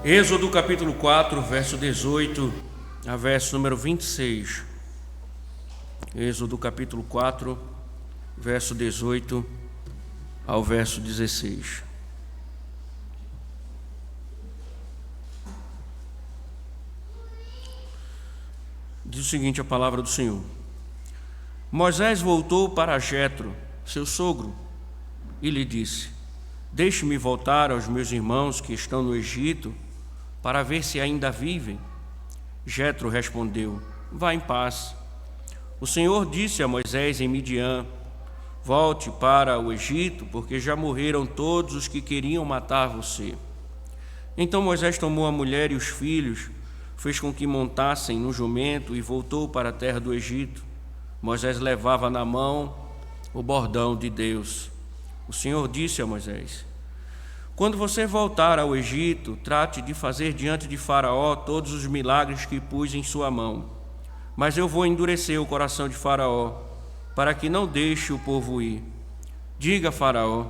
Êxodo capítulo 4, verso 18 a verso número 26. Êxodo capítulo 4, verso 18 ao verso 16. Diz o seguinte a palavra do Senhor: Moisés voltou para Jetro, seu sogro, e lhe disse: Deixe-me voltar aos meus irmãos que estão no Egito, para ver se ainda vivem. Jetro respondeu: Vá em paz. O Senhor disse a Moisés em Midian: Volte para o Egito, porque já morreram todos os que queriam matar você. Então Moisés tomou a mulher e os filhos, fez com que montassem no jumento e voltou para a terra do Egito. Moisés levava na mão o bordão de Deus. O Senhor disse a Moisés: Quando você voltar ao Egito, trate de fazer diante de Faraó todos os milagres que pus em sua mão. Mas eu vou endurecer o coração de Faraó, para que não deixe o povo ir. Diga a Faraó: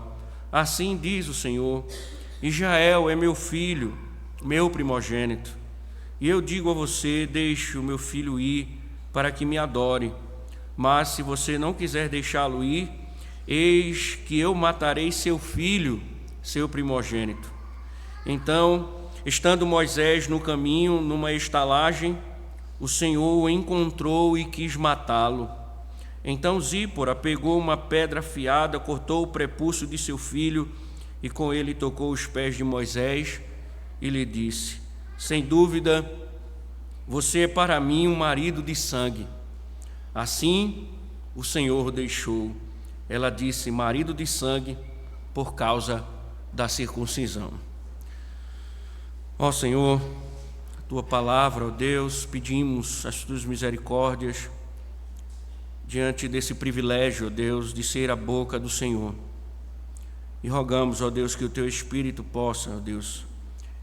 Assim diz o Senhor: Israel é meu filho, meu primogênito. E eu digo a você: deixe o meu filho ir, para que me adore. Mas se você não quiser deixá-lo ir, eis que eu matarei seu filho, seu primogênito. Então, estando Moisés no caminho, numa estalagem, o Senhor o encontrou e quis matá-lo. Então Zípora pegou uma pedra afiada, cortou o prepúcio de seu filho e com ele tocou os pés de Moisés e lhe disse: Sem dúvida, você é para mim um marido de sangue. Assim o Senhor o deixou. Ela disse: marido de sangue, por causa da circuncisão. Ó Senhor, tua palavra, ó Deus, pedimos as tuas misericórdias diante desse privilégio, ó Deus, de ser a boca do Senhor. E rogamos, ó Deus, que o teu Espírito possa, ó Deus,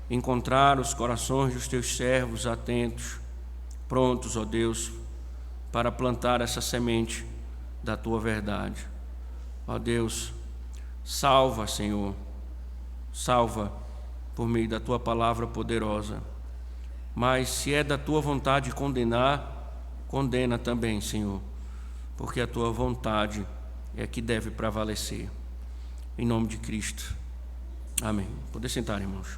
encontrar os corações dos teus servos atentos, prontos, ó Deus, para plantar essa semente da tua verdade. Ó Deus, salva, Senhor, salva por meio da tua palavra poderosa. Mas se é da tua vontade condenar, condena também, Senhor, porque a tua vontade é que deve prevalecer. Em nome de Cristo. Amém. Poder sentar, irmãos.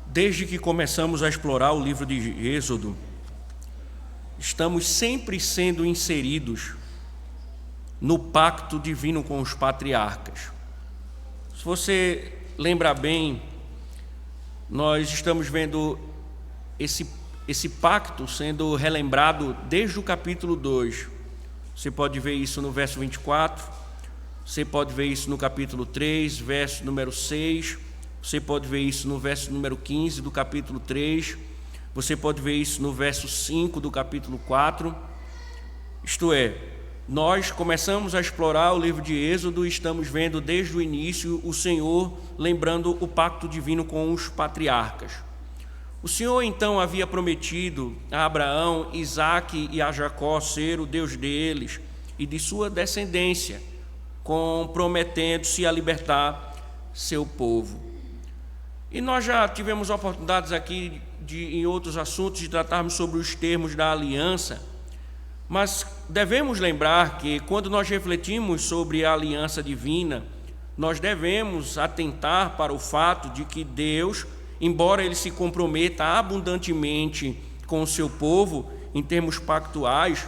Desde que começamos a explorar o livro de Êxodo, estamos sempre sendo inseridos no pacto divino com os patriarcas. Se você lembra bem, nós estamos vendo esse pacto sendo relembrado desde o capítulo 2. Você pode ver isso no verso 24, você pode ver isso no capítulo 3, verso número 6, você pode ver isso no verso número 15 do capítulo 3, você pode ver isso no verso 5 do capítulo 4. Isto é, nós começamos a explorar o livro de Êxodo e estamos vendo desde o início o Senhor lembrando o pacto divino com os patriarcas. O Senhor então havia prometido a Abraão, Isaque e a Jacó ser o Deus deles e de sua descendência, comprometendo-se a libertar seu povo. E nós já tivemos oportunidades aqui em outros assuntos de tratarmos sobre os termos da aliança, mas devemos lembrar que quando nós refletimos sobre a aliança divina, nós devemos atentar para o fato de que Deus, embora Ele se comprometa abundantemente com o seu povo em termos pactuais,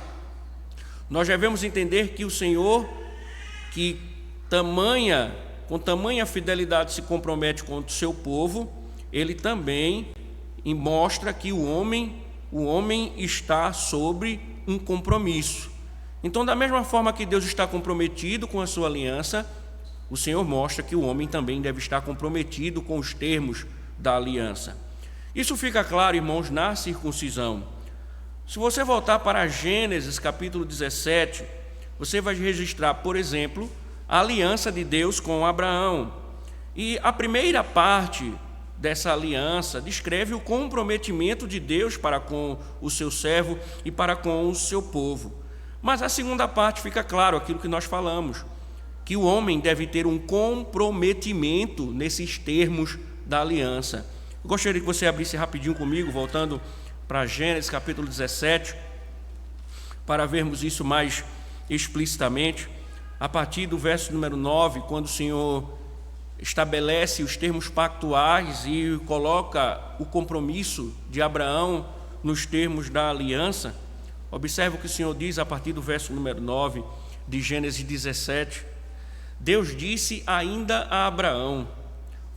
nós devemos entender que o Senhor, que com tamanha fidelidade se compromete com o seu povo, Ele também mostra que o homem está sobre um compromisso. Então, da mesma forma que Deus está comprometido com a sua aliança, o Senhor mostra que o homem também deve estar comprometido com os termos da aliança. Isso fica claro, irmãos, na circuncisão. Se você voltar para Gênesis capítulo 17, você vai registrar, por exemplo, a aliança de Deus com Abraão. E a primeira parte dessa aliança descreve o comprometimento de Deus para com o seu servo e para com o seu povo. Mas a segunda parte fica claro aquilo que nós falamos, que o homem deve ter um comprometimento nesses termos da aliança. Eu gostaria que você abrisse rapidinho comigo, voltando para Gênesis capítulo 17, para vermos isso mais explicitamente, a partir do verso número 9, quando o Senhor estabelece os termos pactuais e coloca o compromisso de Abraão nos termos da aliança. Observe o que o Senhor diz a partir do verso número 9 de Gênesis 17. Deus disse ainda a Abraão: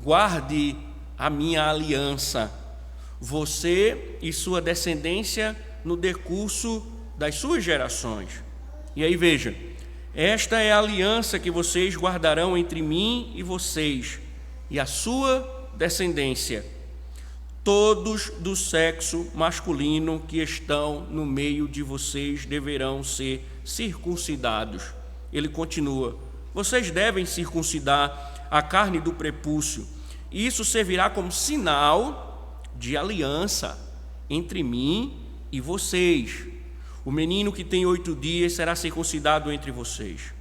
guarde a minha aliança, você e sua descendência no decurso das suas gerações. E aí veja, esta é a aliança que vocês guardarão entre mim e vocês e a sua descendência. Todos do sexo masculino que estão no meio de vocês deverão ser circuncidados. Ele continua: vocês devem circuncidar a carne do prepúcio, e isso servirá como sinal de aliança entre mim e vocês. O menino que tem 8 dias será circuncidado entre vocês.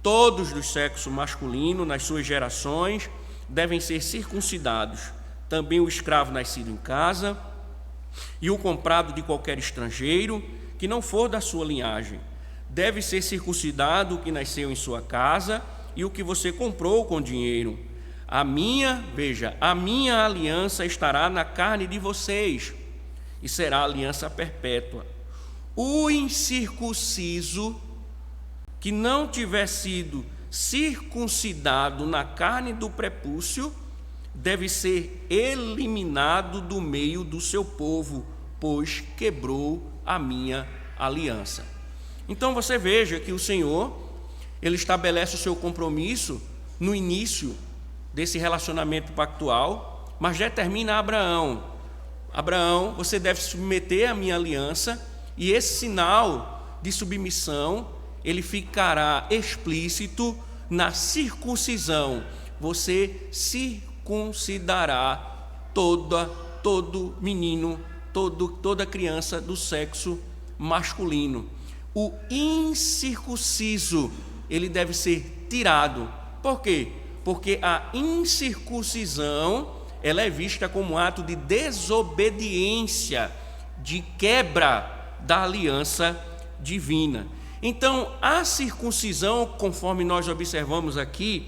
Todos do sexo masculino nas suas gerações devem ser circuncidados. Também o escravo nascido em casa e o comprado de qualquer estrangeiro que não for da sua linhagem. Deve ser circuncidado o que nasceu em sua casa e o que você comprou com dinheiro. A minha aliança estará na carne de vocês e será aliança perpétua. O incircunciso que não tiver sido circuncidado na carne do prepúcio deve ser eliminado do meio do seu povo, pois quebrou a minha aliança. Então você veja que o Senhor, ele estabelece o seu compromisso no início desse relacionamento pactual, mas determina a Abraão: Abraão, você deve se submeter à minha aliança, e esse sinal de submissão, ele ficará explícito na circuncisão. Você circuncidará todo menino, toda criança do sexo masculino. O incircunciso, ele deve ser tirado. Por quê? Porque a incircuncisão, ela é vista como um ato de desobediência, de quebra da aliança divina. Então, a circuncisão, conforme nós observamos aqui,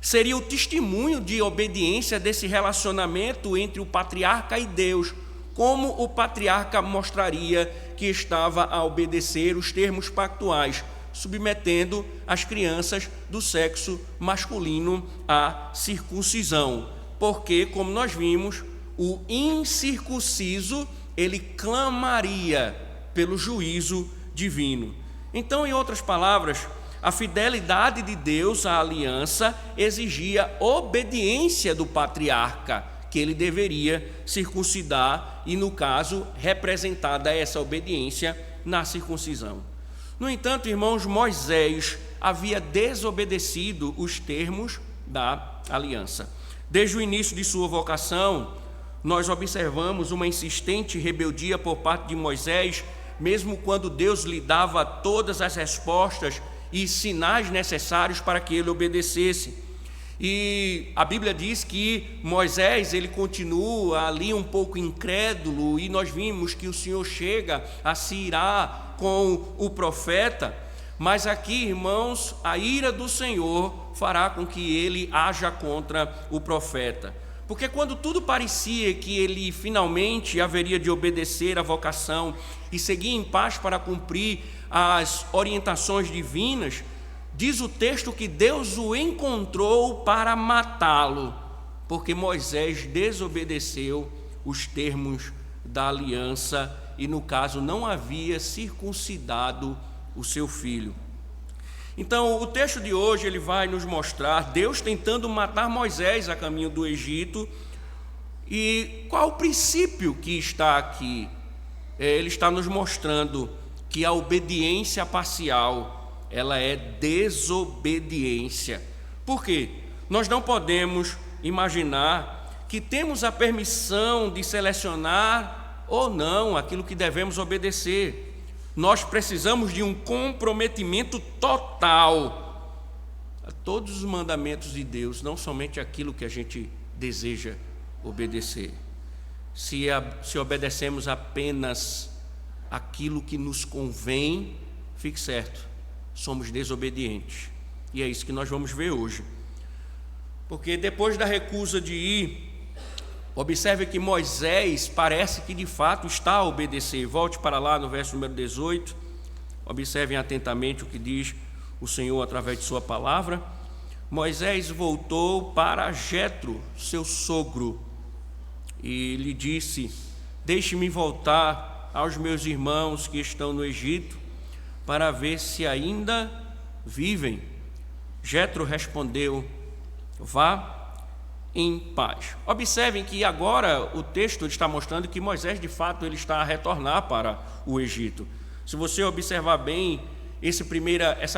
seria o testemunho de obediência desse relacionamento entre o patriarca e Deus, como o patriarca mostraria que estava a obedecer os termos pactuais, submetendo as crianças do sexo masculino à circuncisão. Porque, como nós vimos, o incircunciso, ele clamaria pelo juízo divino. Então, em outras palavras, a fidelidade de Deus à aliança exigia obediência do patriarca, que ele deveria circuncidar e, no caso, representada essa obediência na circuncisão. No entanto, irmãos, Moisés havia desobedecido os termos da aliança. Desde o início de sua vocação, nós observamos uma insistente rebeldia por parte de Moisés, mesmo quando Deus lhe dava todas as respostas e sinais necessários para que ele obedecesse. E a Bíblia diz que Moisés, ele continua ali um pouco incrédulo, e nós vimos que o Senhor chega a se irar com o profeta, mas aqui, irmãos, a ira do Senhor fará com que ele haja contra o profeta. Porque quando tudo parecia que ele finalmente haveria de obedecer à vocação e seguir em paz para cumprir as orientações divinas, diz o texto que Deus o encontrou para matá-lo, porque Moisés desobedeceu os termos da aliança e, no caso, não havia circuncidado o seu filho. Então, o texto de hoje ele vai nos mostrar Deus tentando matar Moisés a caminho do Egito. E qual o princípio que está aqui? Ele está nos mostrando que a obediência parcial, ela é desobediência. Por quê? Nós não podemos imaginar que temos a permissão de selecionar ou não aquilo que devemos obedecer. Nós precisamos de um comprometimento total todos os mandamentos de Deus, não somente aquilo que a gente deseja obedecer. Se obedecemos apenas aquilo que nos convém, fique certo, somos desobedientes. E é isso que nós vamos ver hoje. Porque depois da recusa de ir, observe que Moisés parece que de fato está a obedecer. Volte para lá no verso número 18. Observem atentamente o que diz o Senhor através de sua palavra. Moisés voltou para Jetro, seu sogro, e lhe disse: deixe-me voltar aos meus irmãos que estão no Egito, para ver se ainda vivem. Jetro respondeu: vá em paz. Observem que agora o texto está mostrando que Moisés de fato ele está a retornar para o Egito. Se você observar bem essa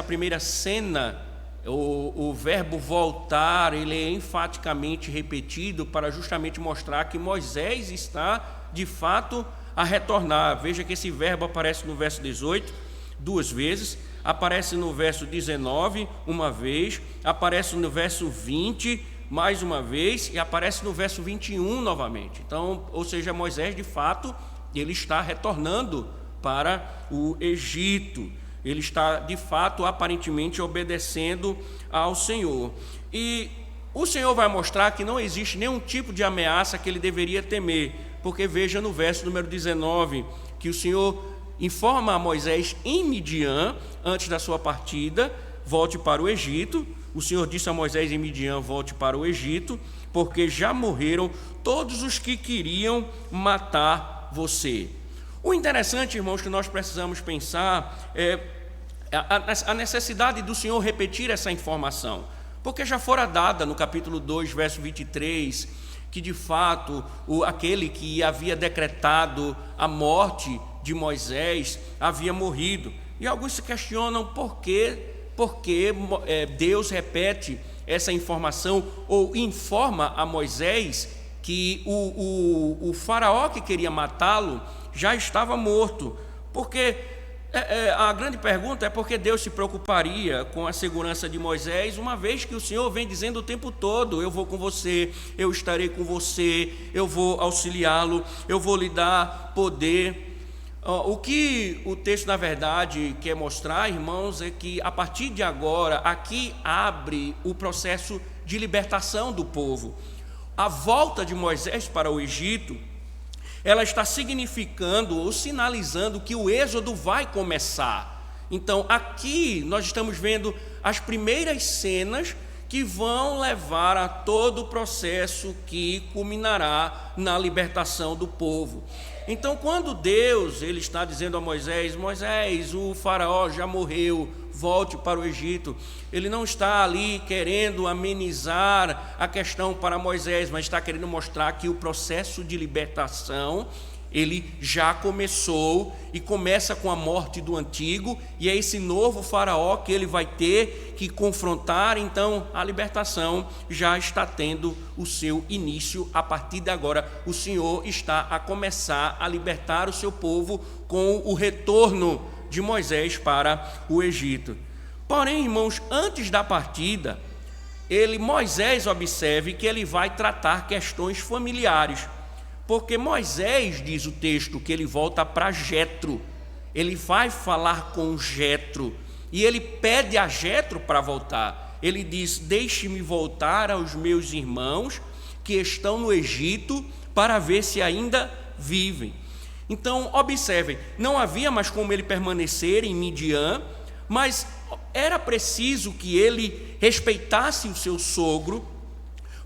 primeira cena, o verbo voltar, ele é enfaticamente repetido para justamente mostrar que Moisés está de fato a retornar. Veja que esse verbo aparece no verso 18 duas vezes, aparece no verso 19 uma vez, aparece no verso 20 mais uma vez e aparece no verso 21 novamente. Então, ou seja, Moisés de fato ele está retornando para o Egito. Ele está, de fato, aparentemente obedecendo ao Senhor. E o Senhor vai mostrar que não existe nenhum tipo de ameaça que ele deveria temer, porque veja no verso número 19, que o Senhor informa a Moisés em Midian, antes da sua partida, volte para o Egito. O Senhor disse a Moisés em Midian: volte para o Egito, porque já morreram todos os que queriam matar você. O interessante, irmãos, que nós precisamos pensar é a necessidade do Senhor repetir essa informação, porque já fora dada no capítulo 2, verso 23, que de fato aquele que havia decretado a morte de Moisés havia morrido. E alguns se questionam por que Deus repete essa informação ou informa a Moisés que o faraó que queria matá-lo já estava morto. Porque a grande pergunta é por que Deus se preocuparia com a segurança de Moisés, uma vez que o Senhor vem dizendo o tempo todo: eu vou com você, eu estarei com você, eu vou auxiliá-lo, eu vou lhe dar poder. O que o texto, na verdade, quer mostrar, irmãos, é que a partir de agora, aqui abre o processo de libertação do povo. A volta de Moisés para o Egito, ela está significando ou sinalizando que o êxodo vai começar. Então, aqui nós estamos vendo as primeiras cenas que vão levar a todo o processo que culminará na libertação do povo. Então, quando Deus ele está dizendo a Moisés: Moisés, o faraó já morreu, volte para o Egito, ele não está ali querendo amenizar a questão para Moisés, mas está querendo mostrar que o processo de libertação ele já começou e começa com a morte do antigo, e é esse novo faraó que ele vai ter que confrontar. Então a libertação já está tendo o seu início. A partir de agora o Senhor está a começar a libertar o seu povo com o retorno de Moisés para o Egito. Porém, irmãos, antes da partida, Moisés, observe que ele vai tratar questões familiares. Porque Moisés, diz o texto, que ele volta para Jetro, ele vai falar com Jetro, e ele pede a Jetro para voltar. Ele diz: deixe-me voltar aos meus irmãos que estão no Egito, para ver se ainda vivem. Então, observem, não havia mais como ele permanecer em Midian, mas era preciso que ele respeitasse o seu sogro,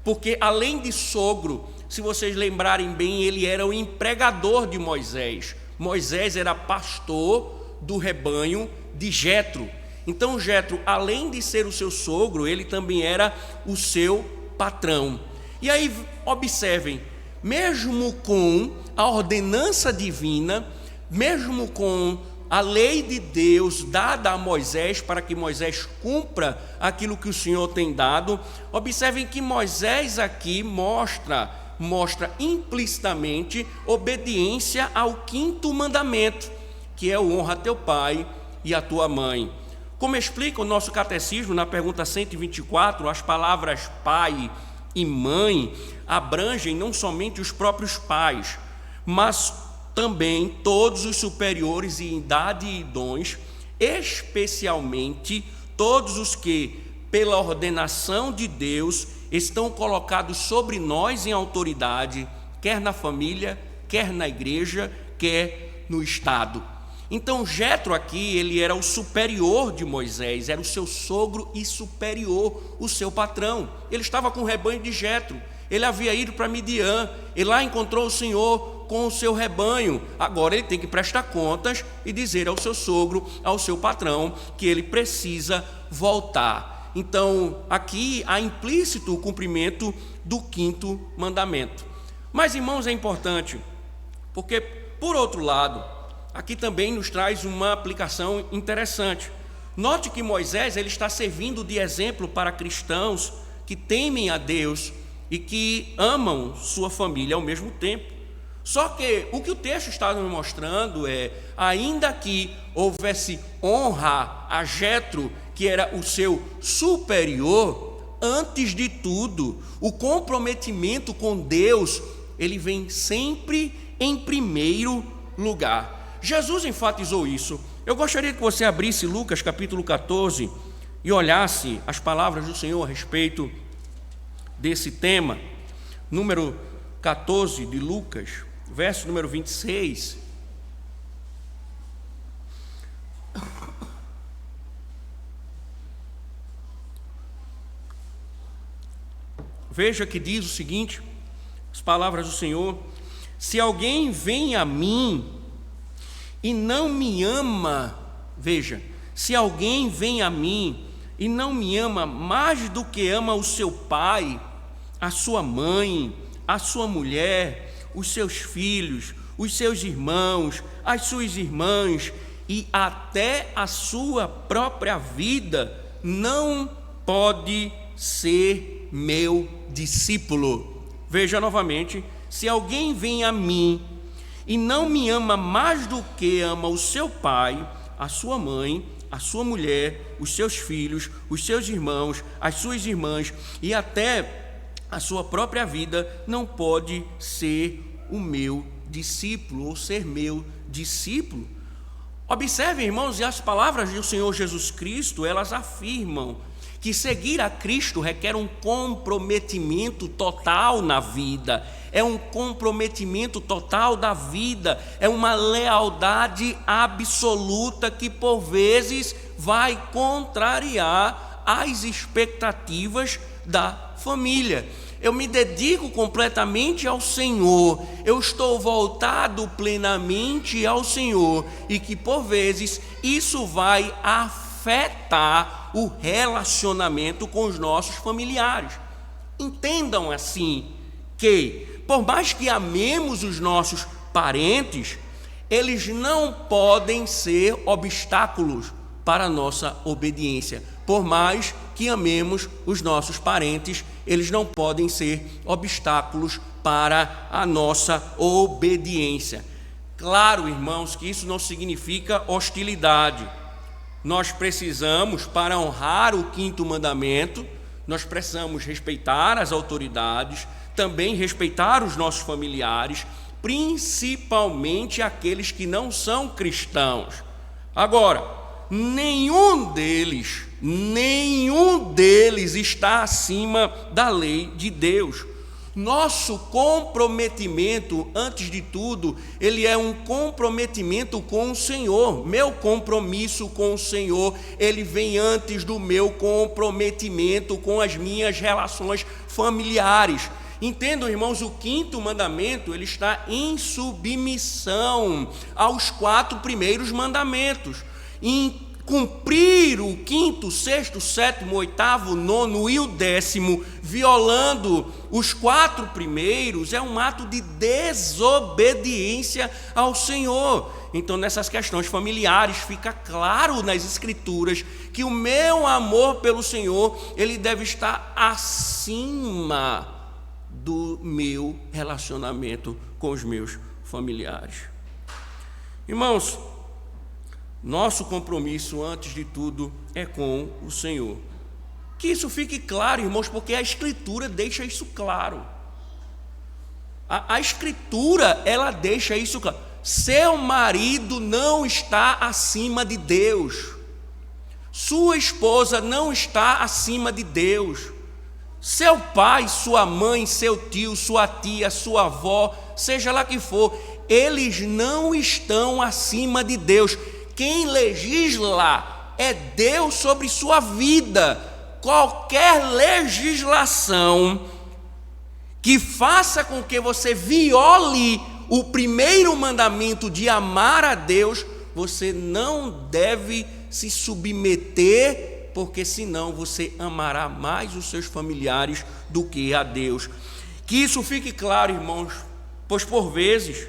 porque além de sogro, se vocês lembrarem bem, ele era o empregador de Moisés. Moisés era pastor do rebanho de Jetro. Então Jetro, além de ser o seu sogro, ele também era o seu patrão. E aí observem, mesmo com a ordenança divina, mesmo com a lei de Deus dada a Moisés para que Moisés cumpra aquilo que o Senhor tem dado, observem que Moisés aqui mostra implicitamente obediência ao 5º mandamento, que é o honra a teu pai e a tua mãe. Como explica o nosso catecismo na pergunta 124, as palavras pai e mãe abrangem não somente os próprios pais, mas também todos os superiores em idade e dons, especialmente todos os que, pela ordenação de Deus, estão colocados sobre nós em autoridade, quer na família, quer na igreja, quer no Estado. Então Jetro aqui, ele era o superior de Moisés, era o seu sogro e superior, o seu patrão. Ele estava com o rebanho de Jetro, ele havia ido para Midian, e lá encontrou o Senhor com o seu rebanho. Agora ele tem que prestar contas e dizer ao seu sogro, ao seu patrão, que ele precisa voltar. Então aqui há implícito o cumprimento do 5º mandamento. Mas, irmãos, é importante, porque, por outro lado, aqui também nos traz uma aplicação interessante. Note que Moisés ele está servindo de exemplo para cristãos que temem a Deus e que amam sua família ao mesmo tempo. Só que o que o texto está nos mostrando é, ainda que houvesse honra a Jetro, que era o seu superior, antes de tudo, o comprometimento com Deus, ele vem sempre em primeiro lugar. Jesus enfatizou isso. Eu gostaria que você abrisse Lucas capítulo 14 e olhasse as palavras do Senhor a respeito desse tema. Número 14 de Lucas, verso número 26. Veja que diz o seguinte, as palavras do Senhor: se alguém vem a mim e não me ama, veja, se alguém vem a mim e não me ama mais do que ama o seu pai, a sua mãe, a sua mulher, os seus filhos, os seus irmãos, as suas irmãs e até a sua própria vida, não pode ser meu discípulo. Veja novamente: se alguém vem a mim e não me ama mais do que ama o seu pai, a sua mãe, a sua mulher, os seus filhos, os seus irmãos, as suas irmãs e até a sua própria vida, não pode ser o meu discípulo ou ser meu discípulo. Observem, irmãos, e as palavras do Senhor Jesus Cristo, elas afirmam que seguir a Cristo requer um comprometimento total na vida, é um comprometimento total da vida, é uma lealdade absoluta que por vezes vai contrariar as expectativas da família. Eu me dedico completamente ao Senhor, eu estou voltado plenamente ao Senhor, e que por vezes isso vai afetar o relacionamento com os nossos familiares. Entendam assim que, por mais que amemos os nossos parentes, eles não podem ser obstáculos para a nossa obediência. Por mais que amemos os nossos parentes, eles não podem ser obstáculos para a nossa obediência. Claro, irmãos, que isso não significa hostilidade. Nós precisamos, para honrar o 5º mandamento, nós precisamos respeitar as autoridades, também respeitar os nossos familiares, principalmente aqueles que não são cristãos. Agora, nenhum deles está acima da lei de Deus. Nosso comprometimento, antes de tudo, ele é um comprometimento com o Senhor. Meu compromisso com o Senhor, ele vem antes do meu comprometimento com as minhas relações familiares. Entendam, irmãos, o 5º mandamento, ele está em submissão aos 4 primeiros mandamentos. Em cumprir o 5º, 6º, 7º, 8º, 9º e o 10º, violando os 4 primeiros, é um ato de desobediência ao Senhor. Então, nessas questões familiares, fica claro nas Escrituras que o meu amor pelo Senhor, ele deve estar acima do meu relacionamento com os meus familiares. Irmãos, Nosso compromisso, antes de tudo, é com o Senhor. Que isso fique claro, irmãos, porque a Escritura deixa isso claro. A Escritura, ela deixa isso claro. Seu marido não está acima de Deus. Sua esposa não está acima de Deus. Seu pai, sua mãe, seu tio, sua tia, sua avó, seja lá que for, eles não estão acima de Deus. Quem legisla é Deus sobre sua vida. Qualquer legislação que faça com que você viole o primeiro mandamento de amar a Deus, você não deve se submeter, porque senão você amará mais os seus familiares do que a Deus. Que isso fique claro, irmãos, pois por vezes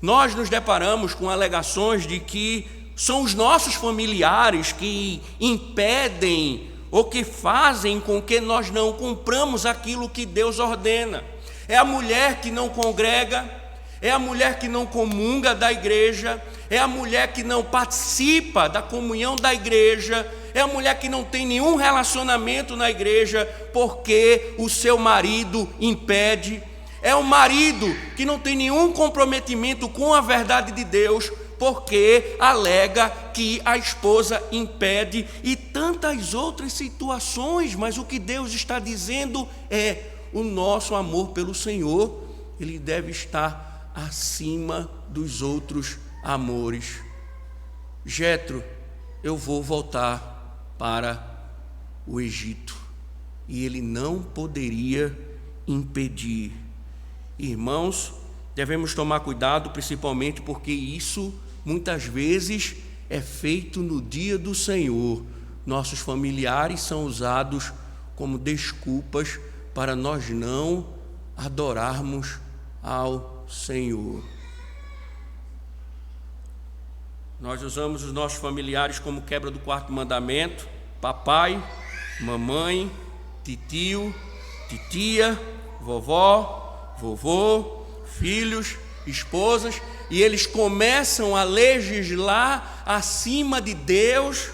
nós nos deparamos com alegações de que são os nossos familiares que impedem ou que fazem com que nós não cumpramos aquilo que Deus ordena. É a mulher que não congrega, é a mulher que não comunga da igreja, é a mulher que não participa da comunhão da igreja, é a mulher que não tem nenhum relacionamento na igreja porque o seu marido impede, é o marido que não tem nenhum comprometimento com a verdade de Deus porque alega que a esposa impede, e tantas outras situações. Mas o que Deus está dizendo é: o nosso amor pelo Senhor, ele deve estar acima dos outros amores. Jetro, eu vou voltar para o Egito, e ele não poderia impedir. Irmãos, devemos tomar cuidado, principalmente porque isso muitas vezes é feito no dia do Senhor. Nossos familiares são usados como desculpas para nós não adorarmos ao Senhor. Nós usamos os nossos familiares como quebra do quarto mandamento: papai, mamãe, titio, titia, vovó, vovô, filhos, esposas, e eles começam a legislar acima de Deus,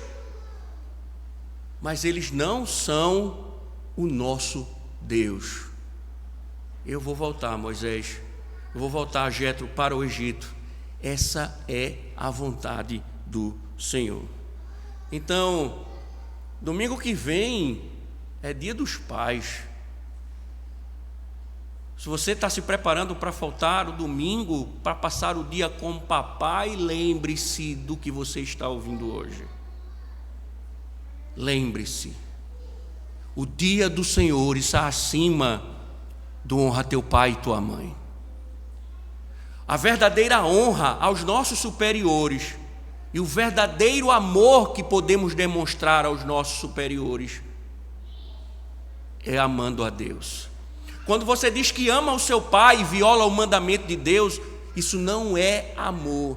mas eles não são o nosso Deus. Eu vou voltar, Moisés, eu vou voltar, Jetro, para o Egito. Essa é a vontade do Senhor. Então, domingo que vem é dia dos pais. Se você está se preparando para faltar o domingo, para passar o dia com o papai, lembre-se do que você está ouvindo hoje. Lembre-se, o dia do Senhor está acima do honra teu pai e tua mãe. A verdadeira honra aos nossos superiores e o verdadeiro amor que podemos demonstrar aos nossos superiores é amando a Deus. Quando você diz que ama o seu pai e viola o mandamento de Deus, isso não é amor.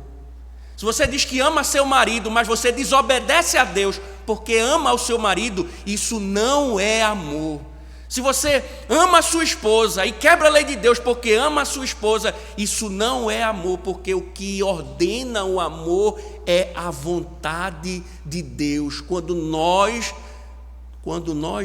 Se você diz que ama seu marido, mas você desobedece a Deus porque ama o seu marido, isso não é amor. Se você ama a sua esposa e quebra a lei de Deus porque ama a sua esposa, isso não é amor, porque o que ordena o amor é a vontade de Deus. Quando nós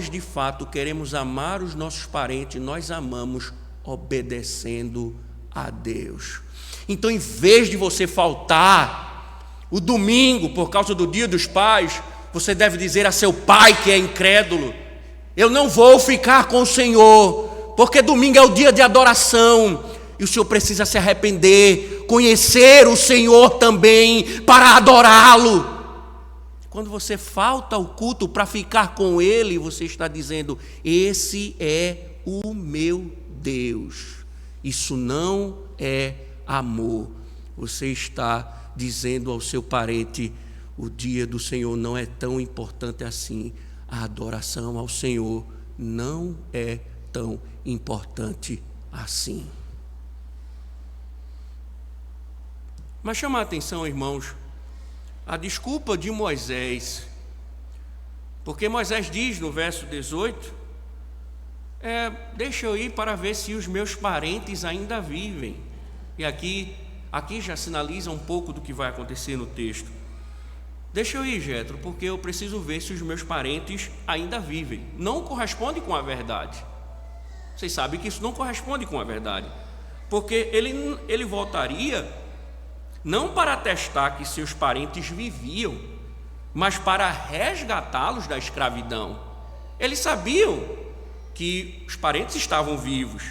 de fato queremos amar os nossos parentes, nós amamos obedecendo a Deus. Então, em vez de você faltar o domingo por causa do dia dos pais, você deve dizer a seu pai que é incrédulo: eu não vou ficar com o Senhor, porque domingo é o dia de adoração, e o Senhor precisa se arrepender, conhecer o Senhor também para adorá-lo. Quando você falta ao culto para ficar com Ele, você está dizendo: esse é o meu Deus. Isso não é amor. Você está dizendo ao seu parente: o dia do Senhor não é tão importante assim. A adoração ao Senhor não é tão importante assim. Mas chama a atenção, irmãos, a desculpa de Moisés, porque Moisés diz no verso 18, deixa eu ir para ver se os meus parentes ainda vivem. E aqui já sinaliza um pouco do que vai acontecer no texto. deixa eu ir, Jetro, porque eu preciso ver se os meus parentes ainda vivem. Não corresponde com a verdade. Vocês sabem que isso não corresponde com a verdade, porque ele voltaria não para atestar que seus parentes viviam, mas para resgatá-los da escravidão. Eles sabiam que os parentes estavam vivos.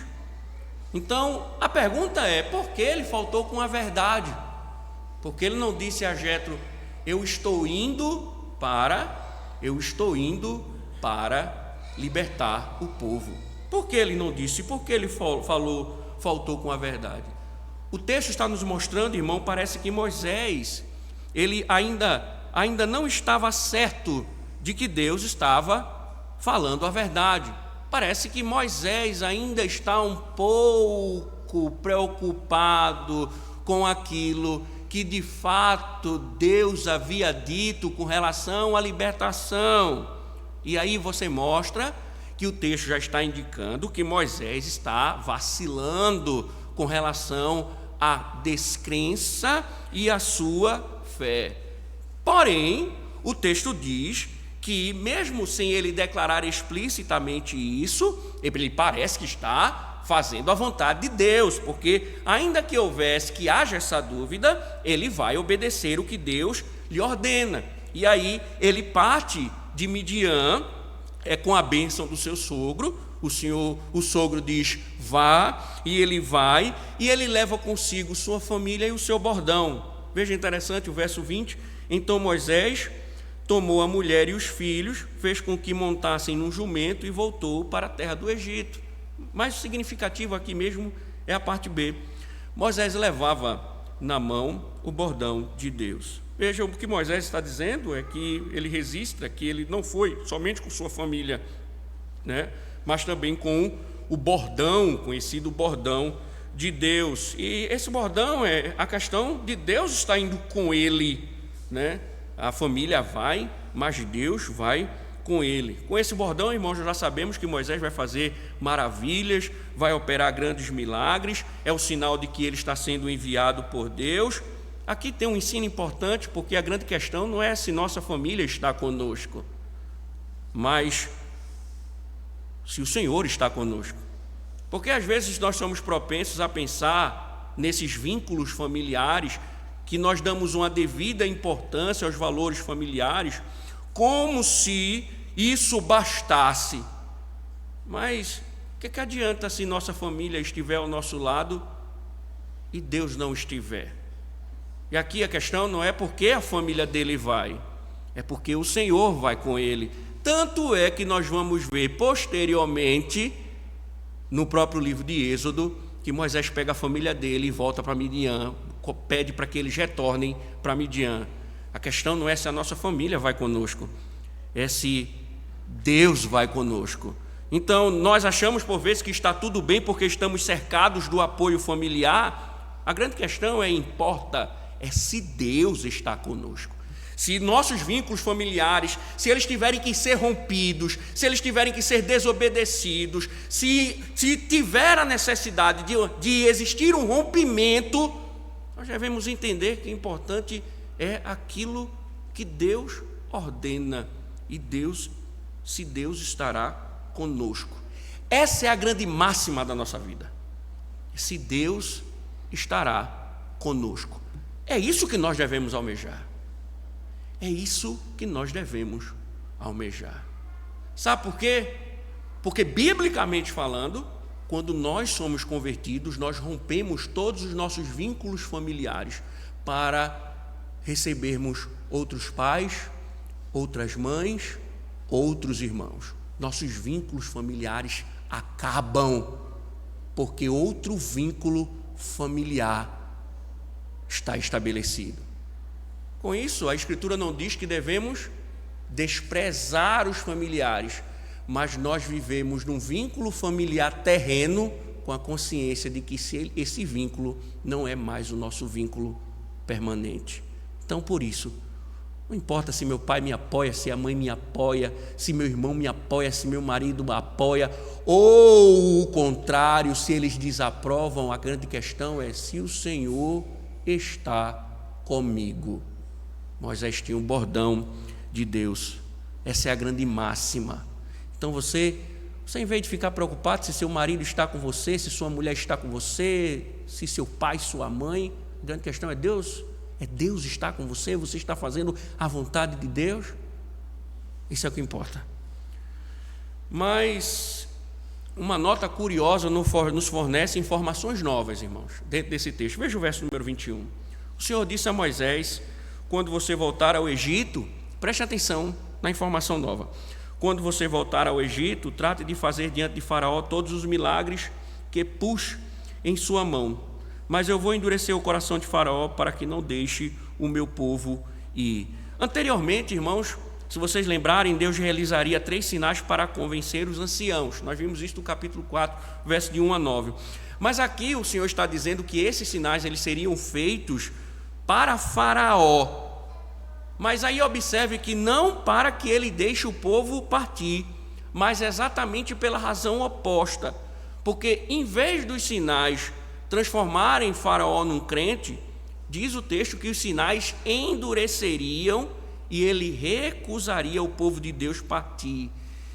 Então a pergunta é: por que ele faltou com a verdade? Porque ele não disse a Jetro: eu estou indo para libertar o povo. Por que ele não disse? Por que ele faltou com a verdade? O texto está nos mostrando, irmão, parece que Moisés, ele ainda não estava certo de que Deus estava falando a verdade. Parece que Moisés ainda está um pouco preocupado com aquilo que de fato Deus havia dito com relação à libertação. E aí você mostra que o texto já está indicando que Moisés está vacilando com relação à descrença e à sua fé. Porém, o texto diz que, mesmo sem ele declarar explicitamente isso, ele parece que está fazendo a vontade de Deus, porque ainda que haja essa dúvida, ele vai obedecer o que Deus lhe ordena. E aí ele parte de Midian, com a bênção do seu sogro. O sogro diz: vá, e ele vai, e ele leva consigo sua família e o seu bordão. Veja interessante o verso 20: então Moisés tomou a mulher e os filhos, fez com que montassem num jumento e voltou para a terra do Egito. Mais significativo aqui mesmo é a parte B. Moisés levava na mão o bordão de Deus. Vejam, o que Moisés está dizendo é que ele registra que ele não foi somente com sua família, mas também com o bordão, conhecido bordão de Deus. E esse bordão é a questão de Deus estar indo com ele, A família vai, mas Deus vai com ele. Com esse bordão, irmãos, já sabemos que Moisés vai fazer maravilhas, vai operar grandes milagres, é o sinal de que ele está sendo enviado por Deus. Aqui tem um ensino importante, porque a grande questão não é se nossa família está conosco, mas se o Senhor está conosco. Porque às vezes nós somos propensos a pensar nesses vínculos familiares, que nós damos uma devida importância aos valores familiares, como se isso bastasse. Mas o que adianta se nossa família estiver ao nosso lado e Deus não estiver? E aqui a questão não é porque a família dele vai, é porque o Senhor vai com ele. Tanto é que nós vamos ver posteriormente, no próprio livro de Êxodo, que Moisés pega a família dele e volta para Midian, pede para que eles retornem para Midian. A questão não é se a nossa família vai conosco, é se Deus vai conosco. Então, nós achamos por vezes que está tudo bem porque estamos cercados do apoio familiar. A grande questão importa se Deus está conosco. Se nossos vínculos familiares, se eles tiverem que ser rompidos, se eles tiverem que ser desobedecidos, se tiver a necessidade de existir um rompimento, nós devemos entender que o importante é aquilo que Deus ordena, e se Deus estará conosco. Essa é a grande máxima da nossa vida: se Deus estará conosco. É isso que nós devemos almejar. É isso que nós devemos almejar. Sabe por quê? Porque, biblicamente falando, quando nós somos convertidos, nós rompemos todos os nossos vínculos familiares para recebermos outros pais, outras mães, outros irmãos. Nossos vínculos familiares acabam, porque outro vínculo familiar está estabelecido. Com isso, a Escritura não diz que devemos desprezar os familiares, mas nós vivemos num vínculo familiar terreno com a consciência de que esse vínculo não é mais o nosso vínculo permanente. Então, por isso, não importa se meu pai me apoia, se a mãe me apoia, se meu irmão me apoia, se meu marido me apoia, ou o contrário, se eles desaprovam, a grande questão é se o Senhor está comigo. Moisés tinha um bordão de Deus. Essa é a grande máxima. Então você em vez de ficar preocupado se seu marido está com você, se sua mulher está com você, se seu pai, sua mãe, a grande questão é Deus está com você, você está fazendo a vontade de Deus. Isso é o que importa. Mas uma nota curiosa nos fornece informações novas, irmãos, dentro desse texto. Veja o verso número 21. O Senhor disse a Moisés: quando você voltar ao Egito, preste atenção na informação nova. Quando você voltar ao Egito, trate de fazer diante de Faraó todos os milagres que pus em sua mão. Mas eu vou endurecer o coração de Faraó para que não deixe o meu povo ir. Anteriormente, irmãos, se vocês lembrarem, Deus realizaria 3 sinais para convencer os anciãos. Nós vimos isso no capítulo 4, verso de 1 a 9. Mas aqui o Senhor está dizendo que esses sinais eles seriam feitos para Faraó. Mas aí observe que não para que ele deixe o povo partir, mas exatamente pela razão oposta. Porque em vez dos sinais transformarem Faraó num crente, diz o texto que os sinais endureceriam e ele recusaria o povo de Deus partir.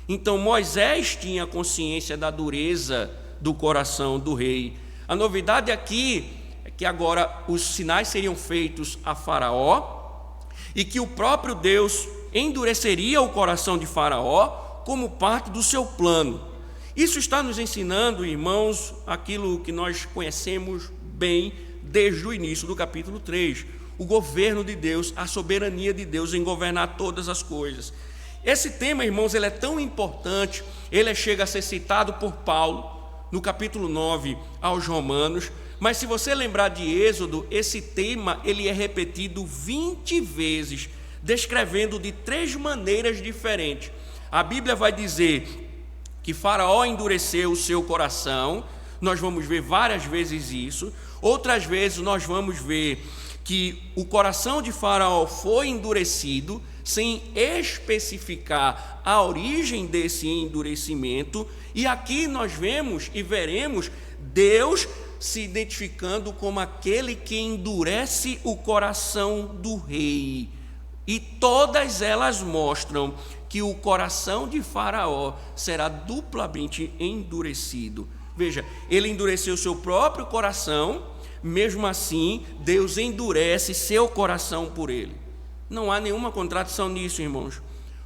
Então Moisés tinha consciência da dureza do coração do rei. A novidade aqui é que agora os sinais seriam feitos a Faraó e que o próprio Deus endureceria o coração de Faraó como parte do seu plano. Isso está nos ensinando, irmãos, aquilo que nós conhecemos bem desde o início do capítulo 3, o governo de Deus, a soberania de Deus em governar todas as coisas. Esse tema, irmãos, ele é tão importante, ele chega a ser citado por Paulo no capítulo 9 aos Romanos, mas se você lembrar de Êxodo, esse tema ele é repetido 20 vezes, descrevendo de 3 maneiras diferentes. A Bíblia vai dizer que Faraó endureceu o seu coração, nós vamos ver várias vezes isso. Outras vezes nós vamos ver que o coração de Faraó foi endurecido, sem especificar a origem desse endurecimento. E aqui nós vemos e veremos Deus se identificando como aquele que endurece o coração do rei. E todas elas mostram que o coração de Faraó será duplamente endurecido. Veja, ele endureceu seu próprio coração, mesmo assim, Deus endurece seu coração por ele. Não há nenhuma contradição nisso, irmãos,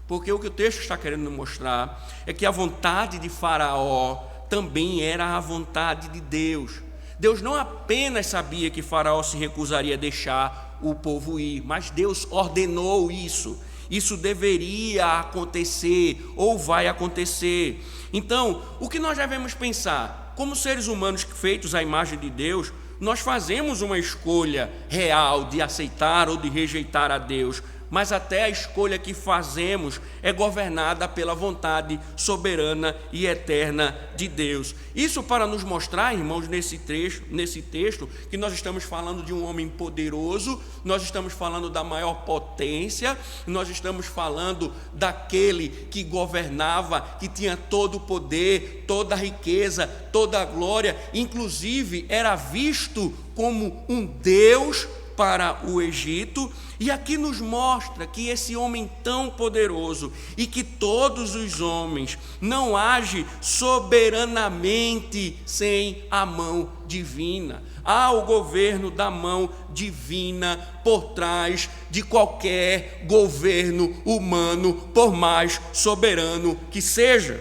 porque o que o texto está querendo mostrar é que a vontade de Faraó também era a vontade de Deus. Deus não apenas sabia que Faraó se recusaria a deixar o povo ir, mas Deus ordenou isso. Isso deveria acontecer ou vai acontecer. Então, o que nós devemos pensar? Como seres humanos feitos à imagem de Deus, nós fazemos uma escolha real de aceitar ou de rejeitar a Deus, mas até a escolha que fazemos é governada pela vontade soberana e eterna de Deus. Isso para nos mostrar, irmãos, nesse texto, que nós estamos falando de um homem poderoso, nós estamos falando da maior potência, nós estamos falando daquele que governava, que tinha todo o poder, toda a riqueza, toda a glória, inclusive era visto como um Deus para o Egito. E aqui nos mostra que esse homem tão poderoso e que todos os homens não age soberanamente sem a mão divina. Há o governo da mão divina por trás de qualquer governo humano, por mais soberano que seja.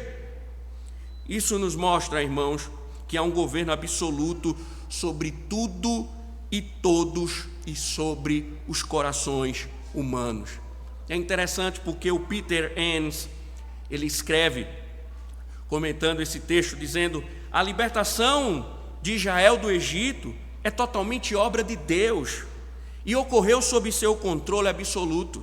Isso nos mostra, irmãos, que há um governo absoluto sobre tudo e todos e sobre os corações humanos. É interessante porque o Peter Enns, ele escreve, comentando esse texto, dizendo: a libertação de Israel do Egito é totalmente obra de Deus e ocorreu sob seu controle absoluto.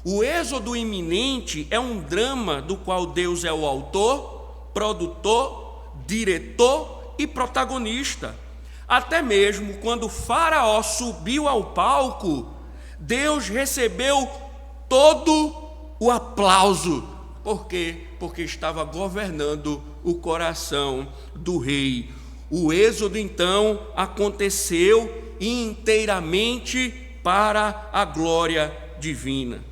O êxodo iminente é um drama do qual Deus é o autor, produtor, diretor e protagonista. Até mesmo quando Faraó subiu ao palco, Deus recebeu todo o aplauso. Por quê? Porque estava governando o coração do rei. O êxodo então aconteceu inteiramente para a glória divina.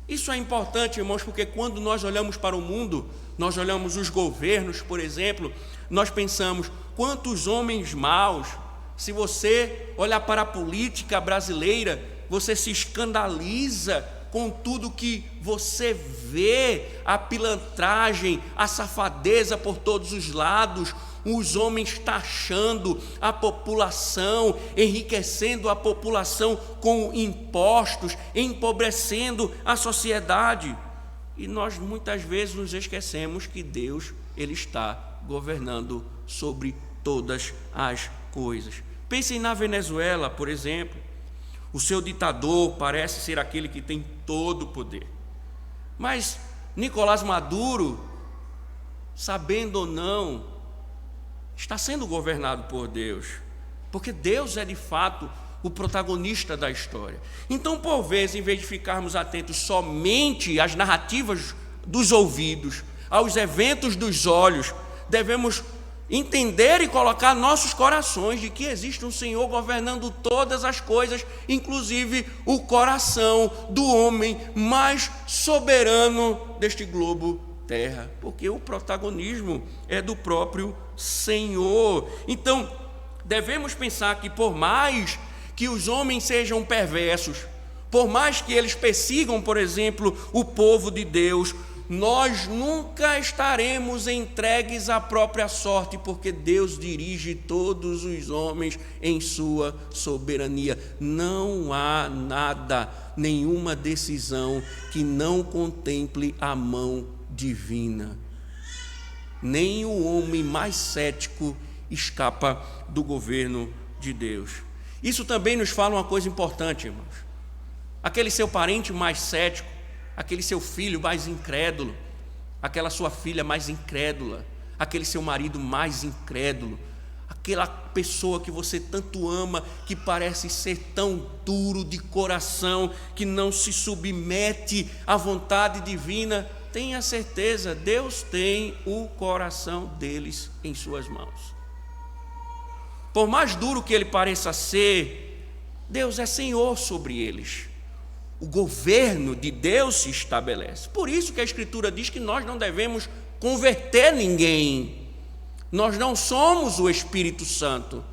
Isso é importante, irmãos, porque quando nós olhamos para o mundo, nós olhamos os governos, por exemplo, nós pensamos, quantos homens maus. Se você olhar para a política brasileira, você se escandaliza com tudo que você vê, a pilantragem, a safadeza por todos os lados, os homens taxando a população, enriquecendo a população com impostos, empobrecendo a sociedade. E nós muitas vezes nos esquecemos que Deus, Ele está governando sobre todas as coisas. Pensem na Venezuela, por exemplo. O seu ditador parece ser aquele que tem todo o poder. Mas Nicolás Maduro, sabendo ou não, está sendo governado por Deus, porque Deus é de fato o protagonista da história. Então, por vezes, em vez de ficarmos atentos somente às narrativas dos ouvidos, aos eventos dos olhos, devemos entender e colocar nossos corações de que existe um Senhor governando todas as coisas, inclusive o coração do homem mais soberano deste globo terra, porque o protagonismo é do próprio Senhor. Então, devemos pensar que por mais que os homens sejam perversos, por mais que eles persigam, por exemplo, o povo de Deus, nós nunca estaremos entregues à própria sorte, porque Deus dirige todos os homens em sua soberania. Não há nada, nenhuma decisão que não contemple a mão divina. Nem o homem mais cético escapa do governo de Deus. Isso também nos fala uma coisa importante, irmãos. Aquele seu parente mais cético, aquele seu filho mais incrédulo, aquela sua filha mais incrédula, aquele seu marido mais incrédulo, aquela pessoa que você tanto ama, que parece ser tão duro de coração, que não se submete à vontade divina, tenha certeza, Deus tem o coração deles em suas mãos. Por mais duro que ele pareça ser, Deus é Senhor sobre eles. O governo de Deus se estabelece. Por isso que a Escritura diz que nós não devemos converter ninguém. Nós não somos o Espírito Santo.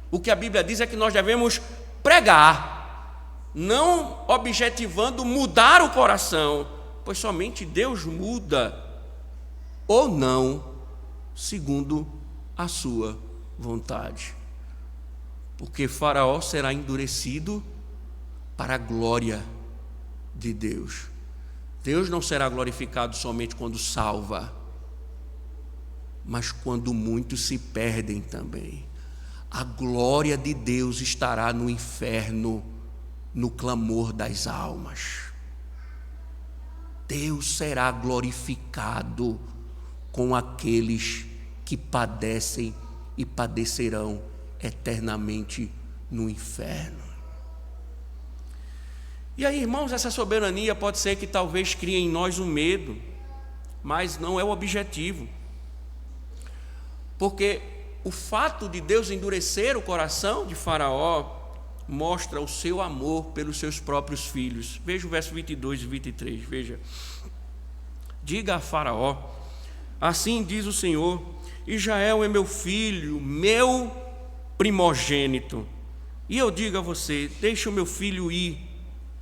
O que a Bíblia diz é que nós devemos pregar, não objetivando mudar o coração, pois somente Deus muda ou não, segundo a sua vontade. Porque Faraó será endurecido para a glória de Deus. Deus não será glorificado somente quando salva, mas quando muitos se perdem também. A glória de Deus estará no inferno, no clamor das almas. Deus será glorificado com aqueles que padecem e padecerão eternamente no inferno. E aí, irmãos, essa soberania pode ser que talvez crie em nós um medo, mas não é o objetivo. Porque o fato de Deus endurecer o coração de Faraó mostra o seu amor pelos seus próprios filhos. Veja o verso 22 e 23, veja. Diga a Faraó, assim diz o Senhor, Israel é meu filho, meu primogênito. E eu digo a você, deixa o meu filho ir.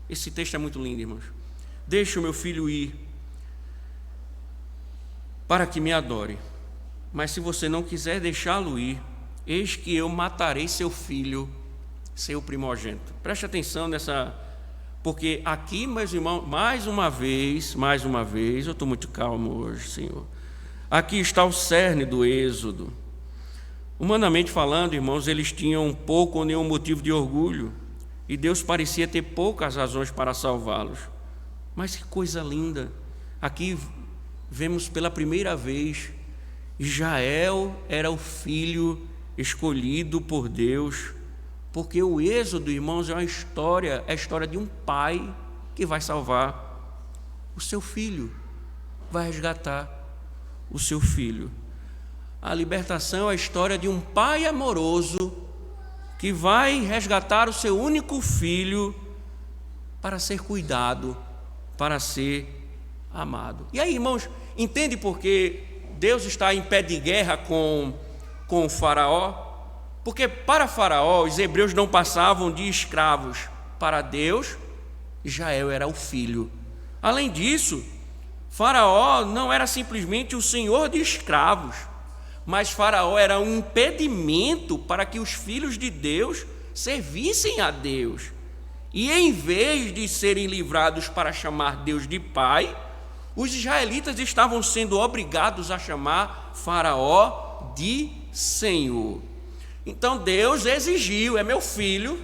Esse texto é muito lindo, irmãos. Deixa o meu filho ir para que me adore. Mas se você não quiser deixá-lo ir, eis que eu matarei seu filho, seu primogênito. Preste atenção nessa, porque aqui, meus irmãos, mais uma vez, eu estou muito calmo hoje, Senhor. Aqui está o cerne do Êxodo. Humanamente falando, irmãos, eles tinham pouco ou nenhum motivo de orgulho, e Deus parecia ter poucas razões para salvá-los. Mas que coisa linda! Aqui vemos pela primeira vez, Israel era o filho escolhido por Deus, porque o Êxodo, irmãos, é a história de um pai que vai salvar o seu filho, vai resgatar o seu filho. A libertação é a história de um pai amoroso que vai resgatar o seu único filho para ser cuidado, para ser amado. E aí, irmãos, entende por que Deus está em pé de guerra com o faraó? Porque para faraó, os hebreus não passavam de escravos. Para Deus, Israel era o filho. Além disso, faraó não era simplesmente o senhor de escravos, mas faraó era um impedimento para que os filhos de Deus servissem a Deus. E em vez de serem livrados para chamar Deus de pai, os israelitas estavam sendo obrigados a chamar faraó de Senhor. Então Deus exigiu: é meu filho,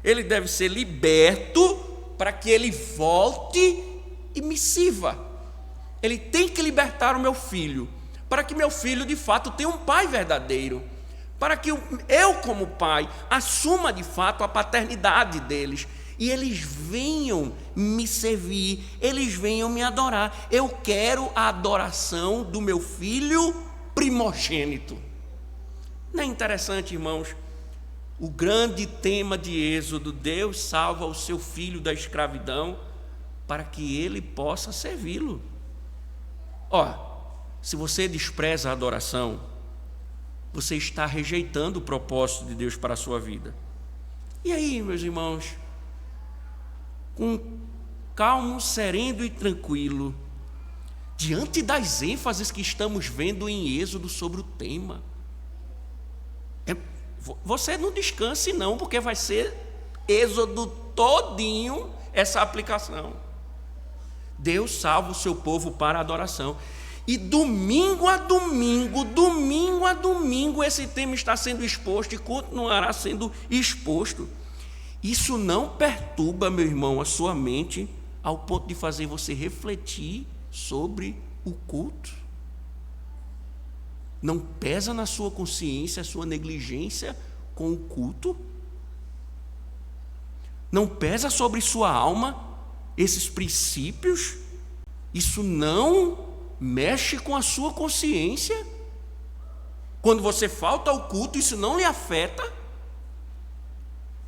ele deve ser liberto para que ele volte e me sirva. Ele tem que libertar o meu filho, para que meu filho de fato tenha um pai verdadeiro, para que eu como pai assuma de fato a paternidade deles, e eles venham me servir, eles venham me adorar. Eu quero a adoração do meu filho primogênito. Não é interessante, irmãos? O grande tema de Êxodo: Deus salva o seu filho da escravidão para que ele possa servi-lo. Se você despreza a adoração, você está rejeitando o propósito de Deus para a sua vida. E aí, meus irmãos, com calmo, sereno e tranquilo, diante das ênfases que estamos vendo em Êxodo sobre o tema, você não descanse não, porque vai ser Êxodo todinho essa aplicação. Deus salva o seu povo para a adoração. E domingo a domingo, esse tema está sendo exposto e continuará sendo exposto. Isso não perturba, meu irmão, a sua mente ao ponto de fazer você refletir sobre o culto? Não pesa na sua consciência a sua negligência com o culto? Não pesa sobre sua alma esses princípios? Isso não mexe com a sua consciência? Quando você falta ao culto, isso não lhe afeta?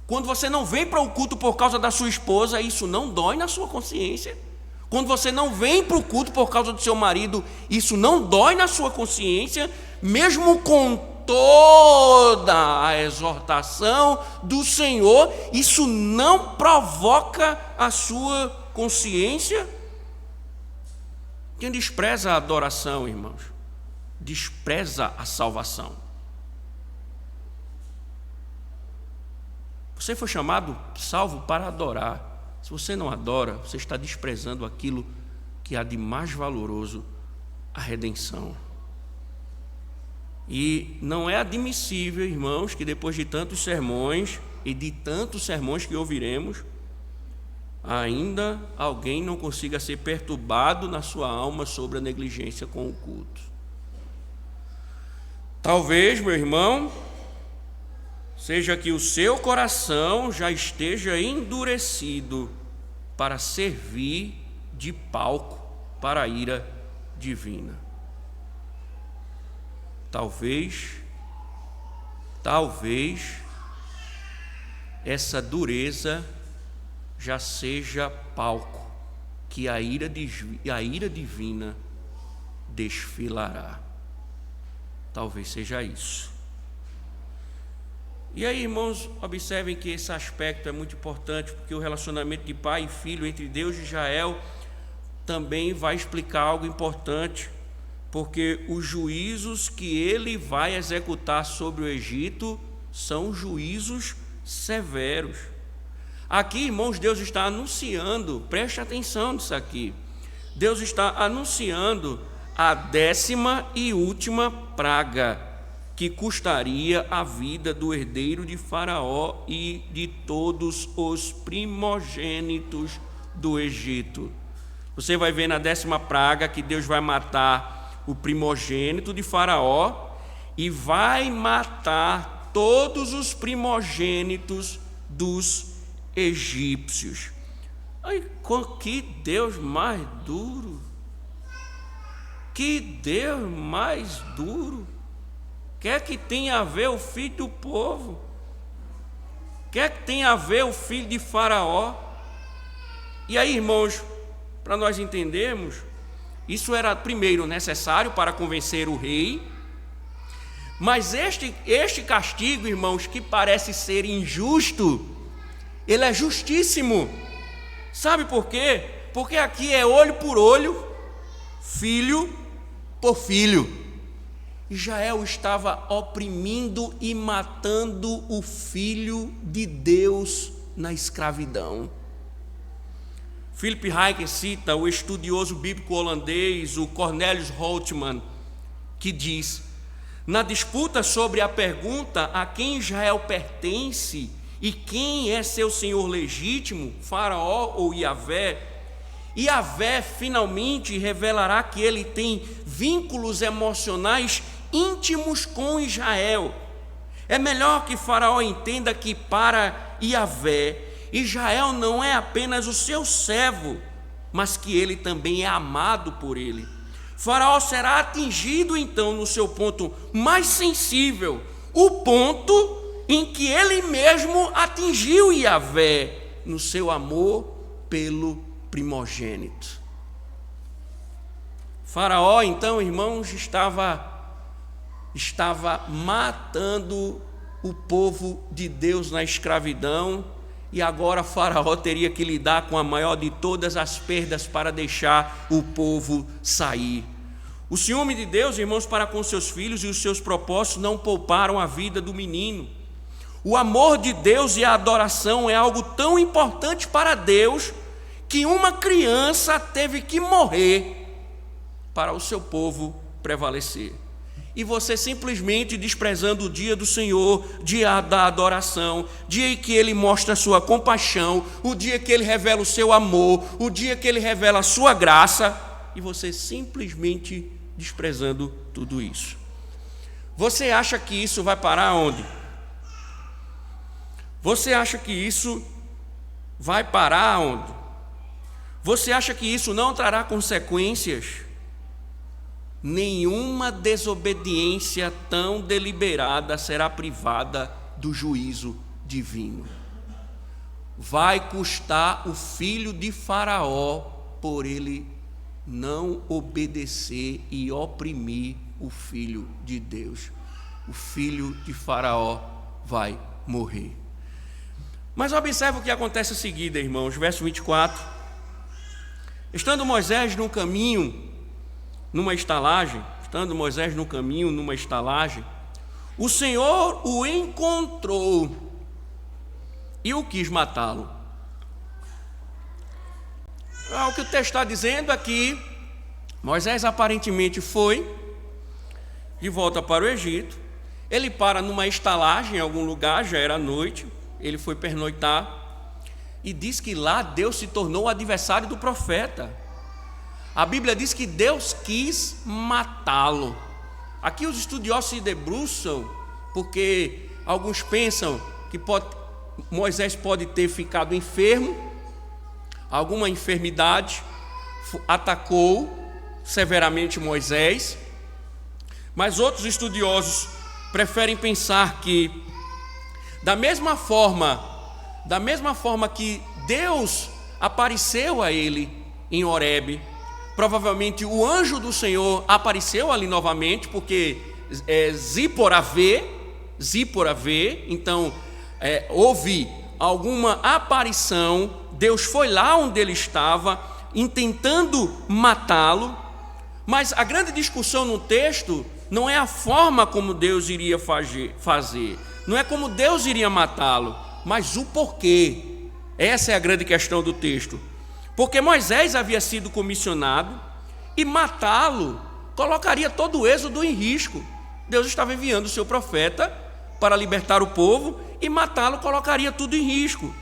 Quando você não vem para o culto por causa da sua esposa, isso não dói na sua consciência? Quando você não vem para o culto por causa do seu marido, isso não dói na sua consciência? Mesmo com toda a exortação do Senhor, isso não provoca a sua consciência? Quem despreza a adoração, irmãos, despreza a salvação. Você foi chamado, salvo, para adorar. Se você não adora, você está desprezando aquilo que há de mais valoroso, a redenção. E não é admissível, irmãos, que depois de tantos sermões e de tantos sermões que ouviremos, ainda alguém não consiga ser perturbado na sua alma sobre a negligência com o culto. Talvez, meu irmão, seja que o seu coração já esteja endurecido para servir de palco para a ira divina. Talvez essa dureza já seja palco que a ira divina desfilará. Talvez seja isso. E aí, irmãos, observem que esse aspecto é muito importante, porque o relacionamento de pai e filho entre Deus e Israel também vai explicar algo importante, porque os juízos que ele vai executar sobre o Egito são juízos severos. Aqui, irmãos, Deus está anunciando, preste atenção nisso aqui, Deus está anunciando a 10ª e última praga, que custaria a vida do herdeiro de Faraó e de todos os primogênitos do Egito. Você vai ver na 10ª praga que Deus vai matar o primogênito de Faraó e vai matar todos os primogênitos dos egípcios. Ai, que Deus mais duro! Que Deus mais duro! Quer que tenha a ver o filho do povo? Quer que tenha a ver o filho de Faraó? E aí, irmãos, para nós entendermos, isso era primeiro necessário para convencer o rei, mas este castigo, irmãos, que parece ser injusto, ele é justíssimo. Sabe por quê? Porque aqui é olho por olho, filho por filho. Israel estava oprimindo e matando o Filho de Deus na escravidão. Philip Ryken cita o estudioso bíblico holandês, o Cornelius Holtman, que diz: na disputa sobre a pergunta a quem Israel pertence e quem é seu senhor legítimo, Faraó ou Yahvé, Yahvé finalmente revelará que ele tem vínculos emocionais íntimos com Israel. É melhor que Faraó entenda que para Yahvé, Israel não é apenas o seu servo, mas que ele também é amado por ele. Faraó será atingido então no seu ponto mais sensível, o ponto em que ele mesmo atingiu Yahvé no seu amor pelo primogênito. Faraó, então, irmãos, estava matando o povo de Deus na escravidão, e agora Faraó teria que lidar com a maior de todas as perdas para deixar o povo sair. O ciúme de Deus, irmãos, para com seus filhos e os seus propósitos não pouparam a vida do menino. O amor de Deus e a adoração é algo tão importante para Deus que uma criança teve que morrer para o seu povo prevalecer. E você simplesmente desprezando o dia do Senhor, dia da adoração, dia em que Ele mostra a sua compaixão, o dia que Ele revela o seu amor, o dia que Ele revela a sua graça, e você simplesmente desprezando tudo isso. Você acha que isso vai parar onde? Você acha que isso vai parar onde? Você acha que isso não trará consequências? Nenhuma desobediência tão deliberada será privada do juízo divino. Vai custar o filho de Faraó por ele não obedecer e oprimir o filho de Deus. O filho de Faraó vai morrer. Mas observe o que acontece em seguida, irmãos, verso 24. Estando Moisés no caminho, numa estalagem, o Senhor o encontrou e o quis matá-lo. O que o texto está dizendo é que Moisés aparentemente foi de volta para o Egito, ele para numa estalagem em algum lugar, já era noite, ele foi pernoitar, e diz que lá Deus se tornou o adversário do profeta. A Bíblia diz que Deus quis matá-lo. Aqui os estudiosos se debruçam, porque alguns pensam que Moisés pode ter ficado enfermo, alguma enfermidade atacou severamente Moisés, mas outros estudiosos preferem pensar que, da mesma forma que Deus apareceu a ele em Horebe, provavelmente o anjo do Senhor apareceu ali novamente, porque Zípora vê, então houve alguma aparição, Deus foi lá onde ele estava, intentando matá-lo, mas a grande discussão no texto não é a forma como Deus iria fazer, não é como Deus iria matá-lo, mas o porquê. Essa é a grande questão do texto. Porque Moisés havia sido comissionado e matá-lo colocaria todo o êxodo em risco. Deus estava enviando o seu profeta para libertar o povo e matá-lo colocaria tudo em risco.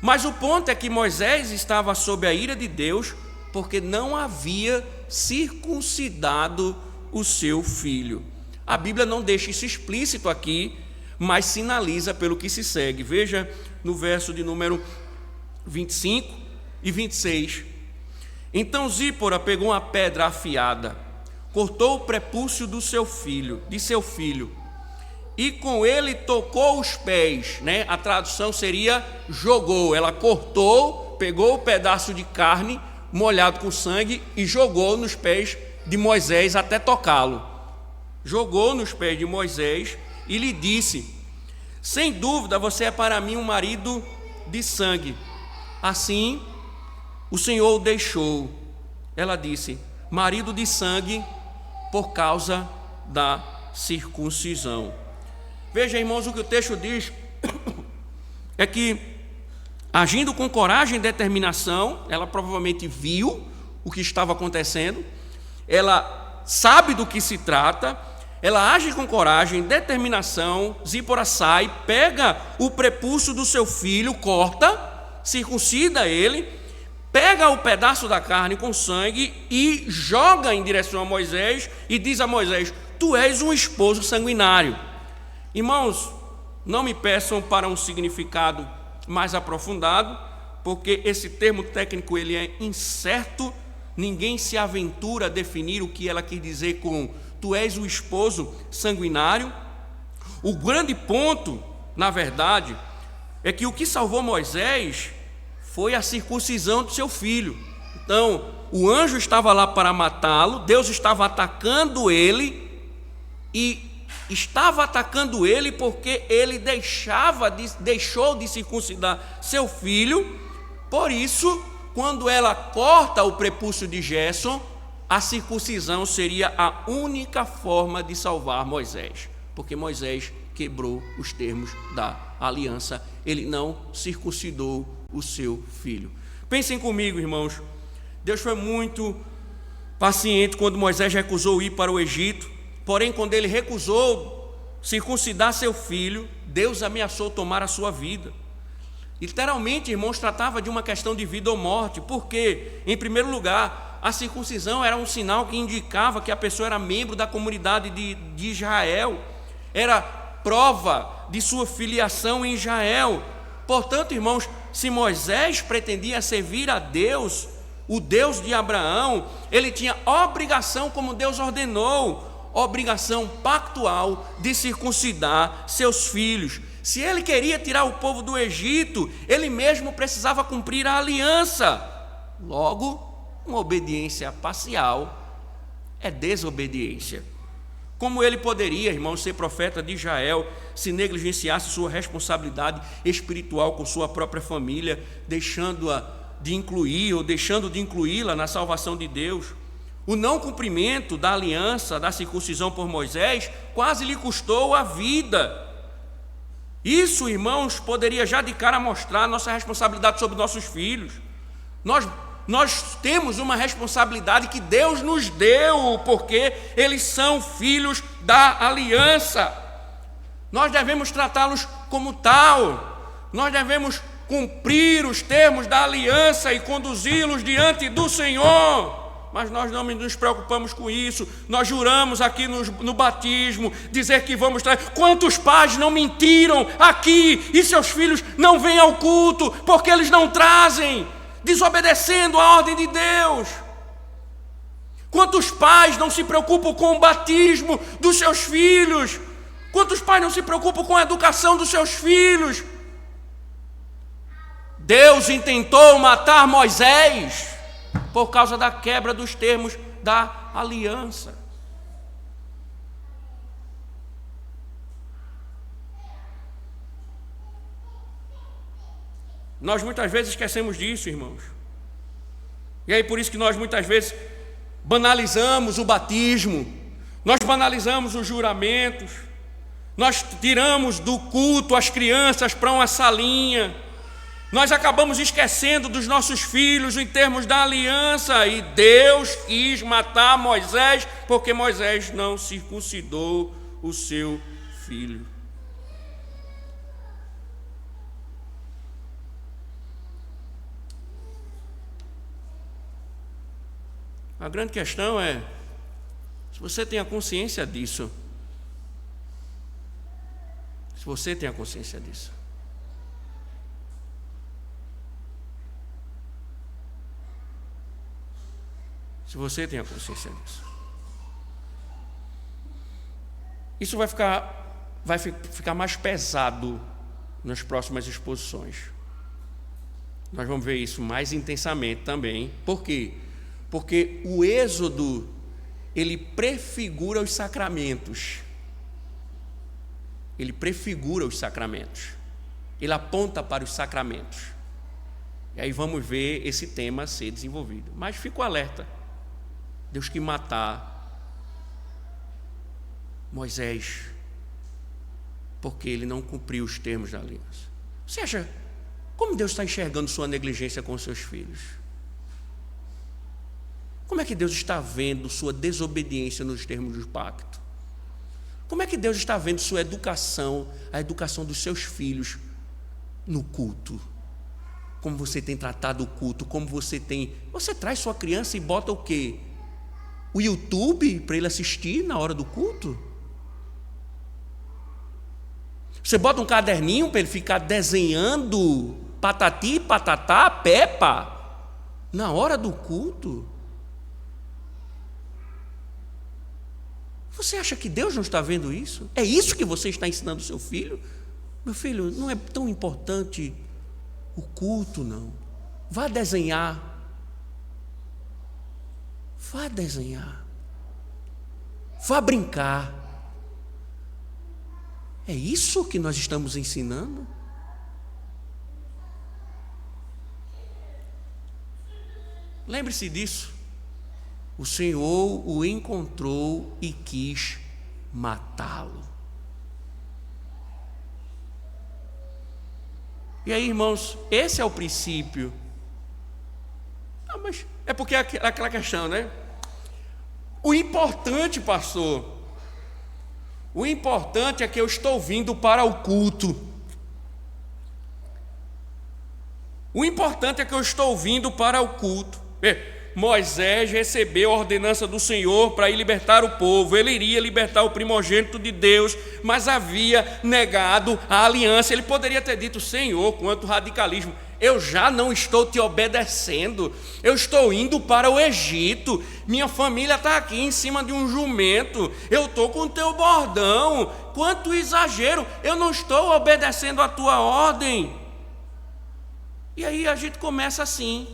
Mas o ponto é que Moisés estava sob a ira de Deus porque não havia circuncidado o seu filho. A Bíblia não deixa isso explícito aqui, mas sinaliza pelo que se segue. Veja no verso de número 25 e 26. Então Zípora pegou uma pedra afiada, cortou o prepúcio de seu filho, e com ele tocou os pés, A tradução seria jogou. Ela cortou pegou o pedaço de carne molhado com sangue e jogou nos pés de Moisés até tocá-lo. Jogou nos pés de Moisés e lhe disse: sem dúvida você é para mim um marido de sangue. Assim o Senhor o deixou. Ela disse: marido de sangue, por causa da circuncisão. Veja, irmãos, o que o texto diz é que, agindo com coragem e determinação, ela provavelmente viu o que estava acontecendo, ela sabe do que se trata, ela age com coragem, determinação. Zípora sai, pega o prepúcio do seu filho, corta, circuncida ele, pega o pedaço da carne com sangue e joga em direção a Moisés e diz a Moisés: tu és um esposo sanguinário. Irmãos, não me peçam para um significado mais aprofundado, porque esse termo técnico ele é incerto, ninguém se aventura a definir o que ela quis dizer com tu és o esposo sanguinário. O grande ponto, na verdade, é que o que salvou Moisés foi a circuncisão de seu filho. Então, o anjo estava lá para matá-lo, Deus estava atacando ele, e estava atacando ele porque ele deixou de circuncidar seu filho. Por isso, quando ela corta o prepúcio de Gerson, a circuncisão seria a única forma de salvar Moisés, porque Moisés quebrou os termos da aliança, ele não circuncidou o seu filho. Pensem comigo, irmãos, Deus foi muito paciente quando Moisés recusou ir para o Egito, porém quando ele recusou circuncidar seu filho, Deus ameaçou tomar a sua vida. Literalmente, irmãos, tratava de uma questão de vida ou morte, porque, em primeiro lugar, a circuncisão era um sinal que indicava que a pessoa era membro da comunidade de Israel, era prova de sua filiação em Israel. Portanto, irmãos, se Moisés pretendia servir a Deus, o Deus de Abraão, ele tinha obrigação, como Deus ordenou, obrigação pactual de circuncidar seus filhos. Se ele queria tirar o povo do Egito, ele mesmo precisava cumprir a aliança. Logo, uma obediência parcial é desobediência. Como ele poderia, irmãos, ser profeta de Israel se negligenciasse sua responsabilidade espiritual com sua própria família, deixando-a de incluir ou deixando de incluí-la na salvação de Deus? O não cumprimento da aliança, da circuncisão por Moisés, quase lhe custou a vida. Isso, irmãos, poderia já de cara mostrar nossa responsabilidade sobre nossos filhos. Nós temos uma responsabilidade que Deus nos deu, porque eles são filhos da aliança. Nós devemos tratá-los como tal. Nós devemos cumprir os termos da aliança e conduzi-los diante do Senhor. Mas nós não nos preocupamos com isso. Nós juramos aqui no batismo, dizer que vamos trazer. Quantos pais não mentiram aqui e seus filhos não vêm ao culto porque eles não trazem, desobedecendo a ordem de Deus? Quantos pais não se preocupam com o batismo dos seus filhos? Quantos pais não se preocupam com a educação dos seus filhos? Deus intentou matar Moisés por causa da quebra dos termos da aliança. Nós muitas vezes esquecemos disso, irmãos. E aí por isso que nós muitas vezes banalizamos o batismo, nós banalizamos os juramentos, nós tiramos do culto as crianças para uma salinha, nós acabamos esquecendo dos nossos filhos em termos da aliança, e Deus quis matar Moisés porque Moisés não circuncidou o seu filho. A grande questão é, se você tem a consciência disso, se você tem a consciência disso, se você tem a consciência disso, isso vai ficar mais pesado nas próximas exposições. Nós vamos ver isso mais intensamente também. Por quê? Porque o Êxodo, ele prefigura os sacramentos. Ele prefigura os sacramentos. Ele aponta para os sacramentos. E aí vamos ver esse tema ser desenvolvido. Mas fico alerta. Deus quis matar Moisés, porque ele não cumpriu os termos da aliança. Você acha, como Deus está enxergando sua negligência com seus filhos? Como é que Deus está vendo sua desobediência nos termos do pacto? Como é que Deus está vendo sua educação, a educação dos seus filhos no culto? Como você tem tratado o culto, como você tem... Você traz sua criança e bota o quê? O YouTube para ele assistir na hora do culto? Você bota um caderninho para ele ficar desenhando patati, patatá, Peppa na hora do culto? Você acha que Deus não está vendo isso? É isso que você está ensinando o seu filho? Meu filho, não é tão importante o culto, não. Vá desenhar. Vá desenhar. Vá brincar. É isso que nós estamos ensinando? Lembre-se disso. O Senhor o encontrou e quis matá-lo. E aí, irmãos, esse é o princípio. Ah, mas é porque é aquela questão, né? O importante, pastor, o importante é que eu estou vindo para o culto. O importante é que eu estou vindo para o culto. Moisés recebeu a ordenança do Senhor para ir libertar o povo. Ele iria libertar o primogênito de Deus, mas havia negado a aliança. Ele poderia ter dito: Senhor, quanto radicalismo, eu já não estou te obedecendo, eu estou indo para o Egito, minha família está aqui em cima de um jumento, eu estou com o teu bordão, quanto exagero, eu não estou obedecendo a tua ordem. E aí a gente começa assim: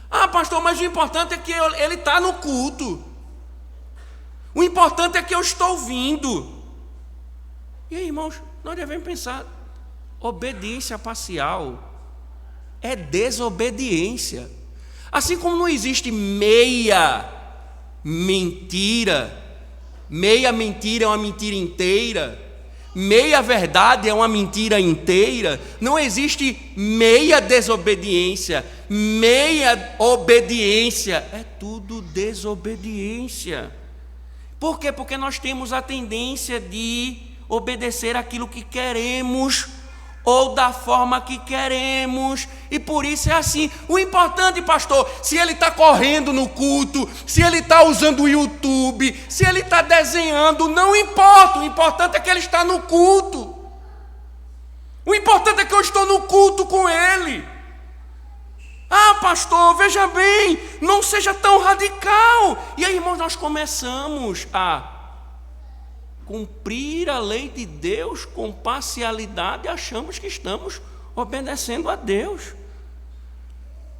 ah, pastor, mas o importante é que ele está no culto, o importante é que eu estou vindo. E aí, irmãos, nós devemos pensar: obediência parcial é desobediência. Assim como não existe meia mentira é uma mentira inteira, meia verdade é uma mentira inteira, não existe meia desobediência, meia obediência, é tudo desobediência. Por quê? Porque nós temos a tendência de obedecer aquilo que queremos ou da forma que queremos, e por isso é assim. O importante, pastor, se ele está correndo no culto, se ele está usando o YouTube, se ele está desenhando, não importa, o importante é que ele está no culto, o importante é que eu estou no culto com ele. Ah, pastor, veja bem, não seja tão radical. E aí, irmãos, nós começamos a cumprir a lei de Deus com parcialidade, achamos que estamos obedecendo a Deus.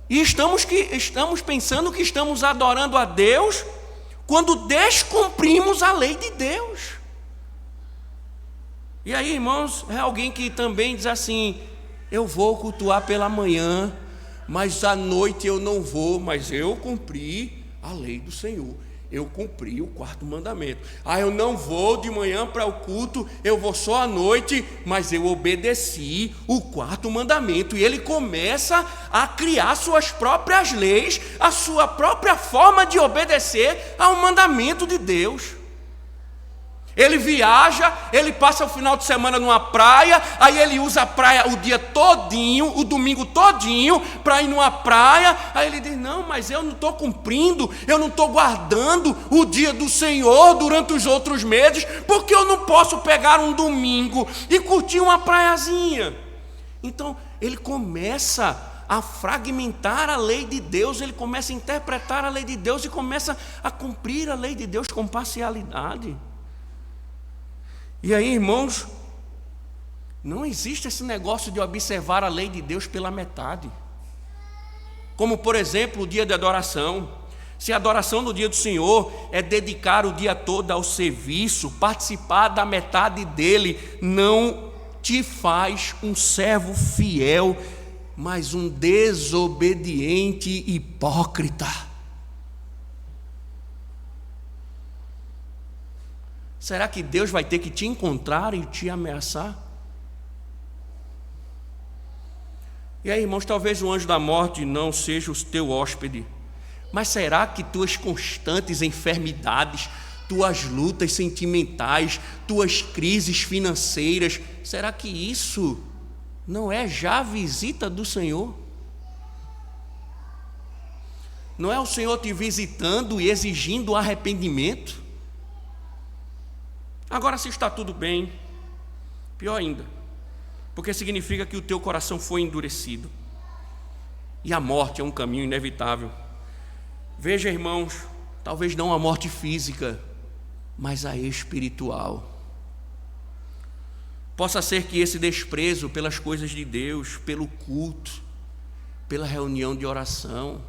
E estamos pensando que estamos adorando a Deus quando descumprimos a lei de Deus. E aí, irmãos, é alguém que também diz assim: eu vou cultuar pela manhã, mas à noite eu não vou, mas eu cumpri a lei do Senhor. Eu cumpri o 4º mandamento. Ah, eu não vou de manhã para o culto, eu vou só à noite, mas eu obedeci o 4º mandamento. E ele começa a criar suas próprias leis, a sua própria forma de obedecer ao mandamento de Deus. Ele viaja, ele passa o final de semana numa praia, aí ele usa a praia o dia todinho, o domingo todinho, para ir numa praia. Aí ele diz: não, mas eu não estou cumprindo, eu não estou guardando o dia do Senhor durante os outros meses, porque eu não posso pegar um domingo e curtir uma praiazinha. Então ele começa a fragmentar a lei de Deus, ele começa a interpretar a lei de Deus e começa a cumprir a lei de Deus com parcialidade. E aí, irmãos, não existe esse negócio de observar a lei de Deus pela metade. como por exemplo o dia de adoração. Se a adoração no dia do Senhor é dedicar o dia todo ao serviço, participar da metade dele, não te faz um servo fiel, mas um desobediente hipócrita. Será que Deus vai ter que te encontrar e te ameaçar? E aí, irmãos, talvez o anjo da morte não seja o teu hóspede, mas será que tuas constantes enfermidades, tuas lutas sentimentais, tuas crises financeiras, será que isso não é já a visita do Senhor? Não é o Senhor te visitando e exigindo arrependimento? Agora, se está tudo bem, pior ainda, porque significa que o teu coração foi endurecido, e a morte é um caminho inevitável. Veja, irmãos, talvez não a morte física, mas a espiritual. Possa ser que esse desprezo pelas coisas de Deus, pelo culto, pela reunião de oração.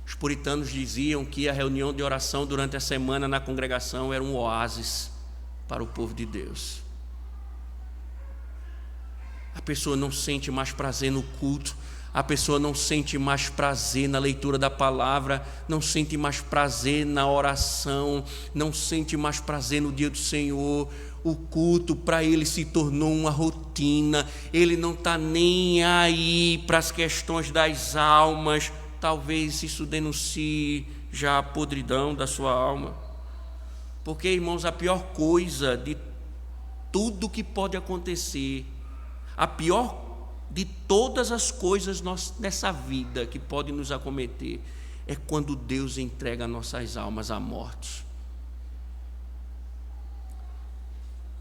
Os puritanos diziam que a reunião de oração durante a semana na congregação era um oásis para o povo de Deus. A pessoa não sente mais prazer no culto, a pessoa não sente mais prazer na leitura da palavra, não sente mais prazer na oração, não sente mais prazer no dia do Senhor. O culto para ele se tornou uma rotina, ele não está nem aí para as questões das almas. Talvez isso denuncie já a podridão da sua alma, porque, irmãos, a pior coisa de tudo que pode acontecer, a pior de todas as coisas nessa vida que pode nos acometer, é quando Deus entrega nossas almas à morte.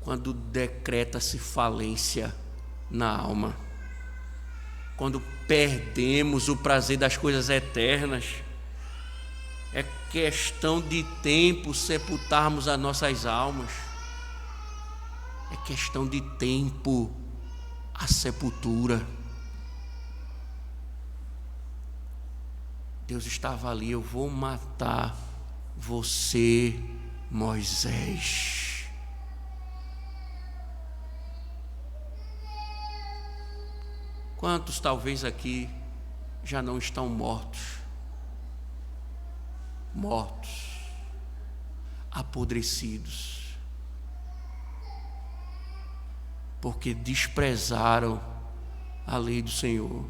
Quando decreta-se falência na alma. Quando perdemos o prazer das coisas eternas. É questão de tempo sepultarmos as nossas almas. É questão de tempo a sepultura. Deus estava ali: eu vou matar você, Moisés. Quantos talvez aqui já não estão mortos, apodrecidos, porque desprezaram a lei do Senhor,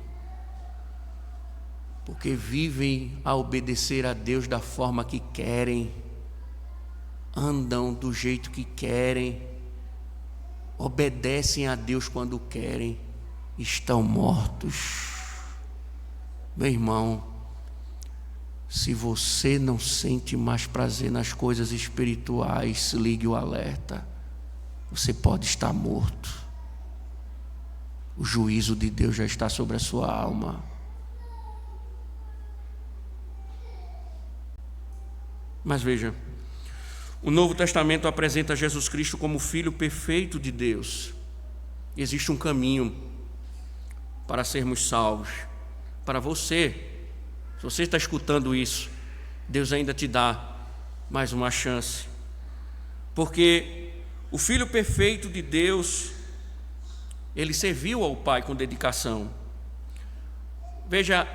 porque vivem a obedecer a Deus da forma que querem, andam do jeito que querem, obedecem a Deus quando querem, estão mortos. Meu irmão, se você não sente mais prazer nas coisas espirituais, ligue o alerta. Você pode estar morto. O juízo de Deus já está sobre a sua alma. Mas veja, o Novo Testamento apresenta Jesus Cristo como o Filho perfeito de Deus. Existe um caminho para sermos salvos. Para você, se você está escutando isso, Deus ainda te dá mais uma chance. Porque o Filho perfeito de Deus, ele serviu ao Pai com dedicação. Veja,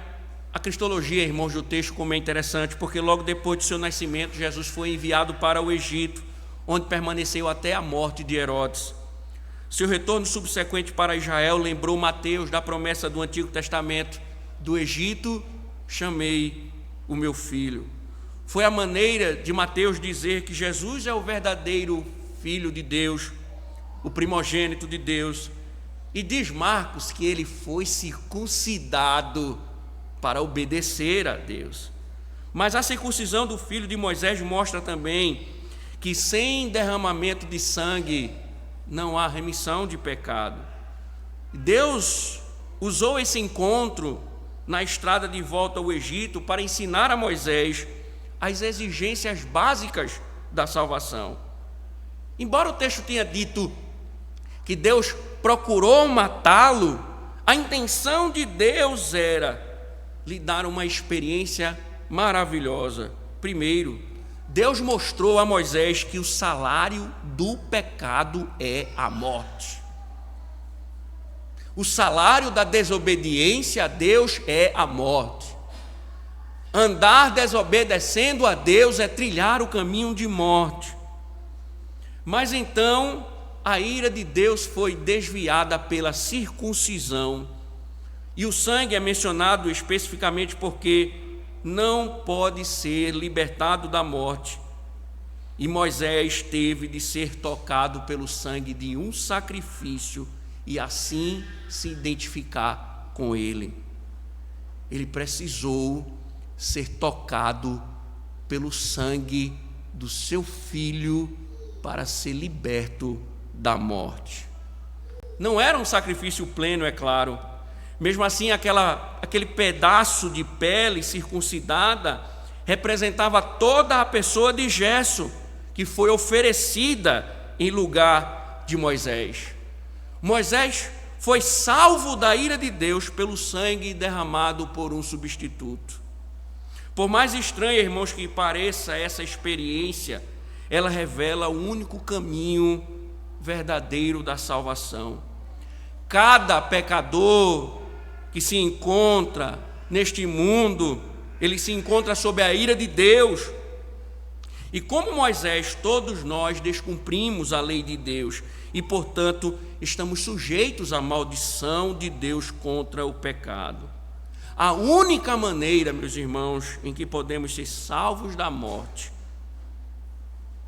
a cristologia, irmãos, do texto como é interessante, porque logo depois do seu nascimento, Jesus foi enviado para o Egito, onde permaneceu até a morte de Herodes. Seu retorno subsequente para Israel lembrou Mateus da promessa do Antigo Testamento: do Egito chamei o meu filho. Foi a maneira de Mateus dizer que Jesus é o verdadeiro Filho de Deus, o primogênito de Deus. E diz Marcos que ele foi circuncidado para obedecer a Deus. Mas a circuncisão do filho de Moisés mostra também que sem derramamento de sangue não há remissão de pecado. Deus usou esse encontro na estrada de volta ao Egito para ensinar a Moisés as exigências básicas da salvação. Embora o texto tenha dito que Deus procurou matá-lo, a intenção de Deus era lhe dar uma experiência maravilhosa. Primeiro, Deus mostrou a Moisés que o salário do pecado é a morte. O salário da desobediência a Deus é a morte. Andar desobedecendo a Deus é trilhar o caminho de morte. Mas então a ira de Deus foi desviada pela circuncisão. E o sangue é mencionado especificamente porque não pode ser libertado da morte. E Moisés teve de ser tocado pelo sangue de um sacrifício e assim se identificar com ele. Ele precisou ser tocado pelo sangue do seu filho para ser liberto da morte. Não era um sacrifício pleno, é claro. Mesmo assim, aquele pedaço de pele circuncidada representava toda a pessoa de Gerson, que foi oferecida em lugar de Moisés. Moisés foi salvo da ira de Deus pelo sangue derramado por um substituto. Por mais estranha, irmãos, que pareça essa experiência, ela revela o único caminho verdadeiro da salvação. Cada pecador que se encontra neste mundo, ele se encontra sob a ira de Deus. E como Moisés, todos nós descumprimos a lei de Deus e, portanto, estamos sujeitos à maldição de Deus contra o pecado. A única maneira, meus irmãos, em que podemos ser salvos da morte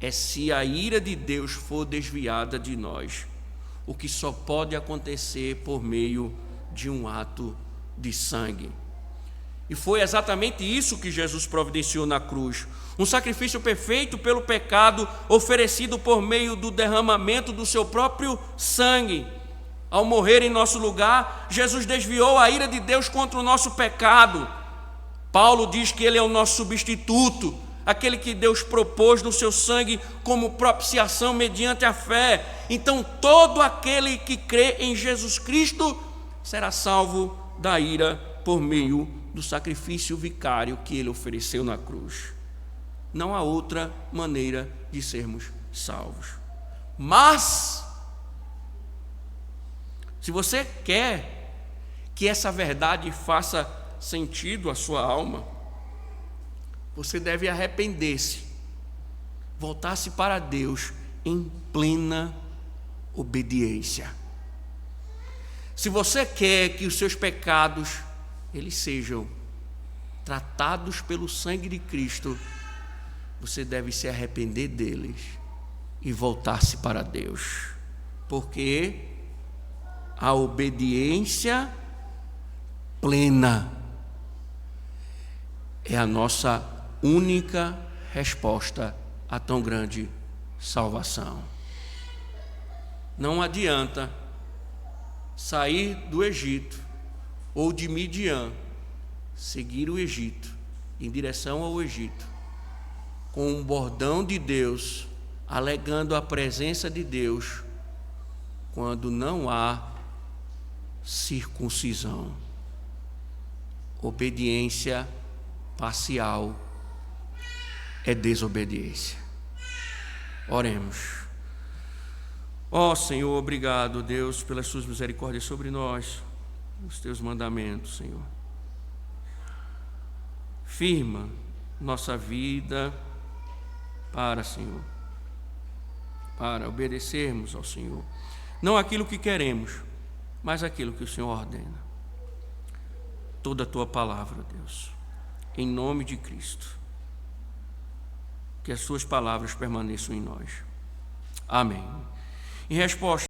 é se a ira de Deus for desviada de nós, o que só pode acontecer por meio de um ato de sangue. E foi exatamente isso que Jesus providenciou na cruz, um sacrifício perfeito pelo pecado, oferecido por meio do derramamento do seu próprio sangue. Ao morrer em nosso lugar, Jesus desviou a ira de Deus contra o nosso pecado. Paulo diz que ele é o nosso substituto, aquele que Deus propôs no seu sangue como propiciação mediante a fé. Então todo aquele que crê em Jesus Cristo será salvo da ira por meio do sacrifício vicário que ele ofereceu na cruz. Não há outra maneira de sermos salvos. Mas, se você quer que essa verdade faça sentido à sua alma, você deve arrepender-se, voltar-se para Deus em plena obediência. Se você quer que os seus pecados eles sejam tratados pelo sangue de Cristo, você deve se arrepender deles e voltar-se para Deus, porque a obediência plena é a nossa única resposta a tão grande salvação. Não adianta sair do Egito ou de Midian, seguir o Egito, em direção ao Egito, com um bordão de Deus, alegando a presença de Deus, quando não há circuncisão. Obediência parcial é desobediência. Oremos. Ó Senhor, obrigado, Deus, pelas suas misericórdias sobre nós, os teus mandamentos, Senhor. Firma nossa vida Senhor, para obedecermos ao Senhor, não aquilo que queremos, mas aquilo que o Senhor ordena. Toda a tua palavra, Deus, em nome de Cristo, que as suas palavras permaneçam em nós. Amém. Em resposta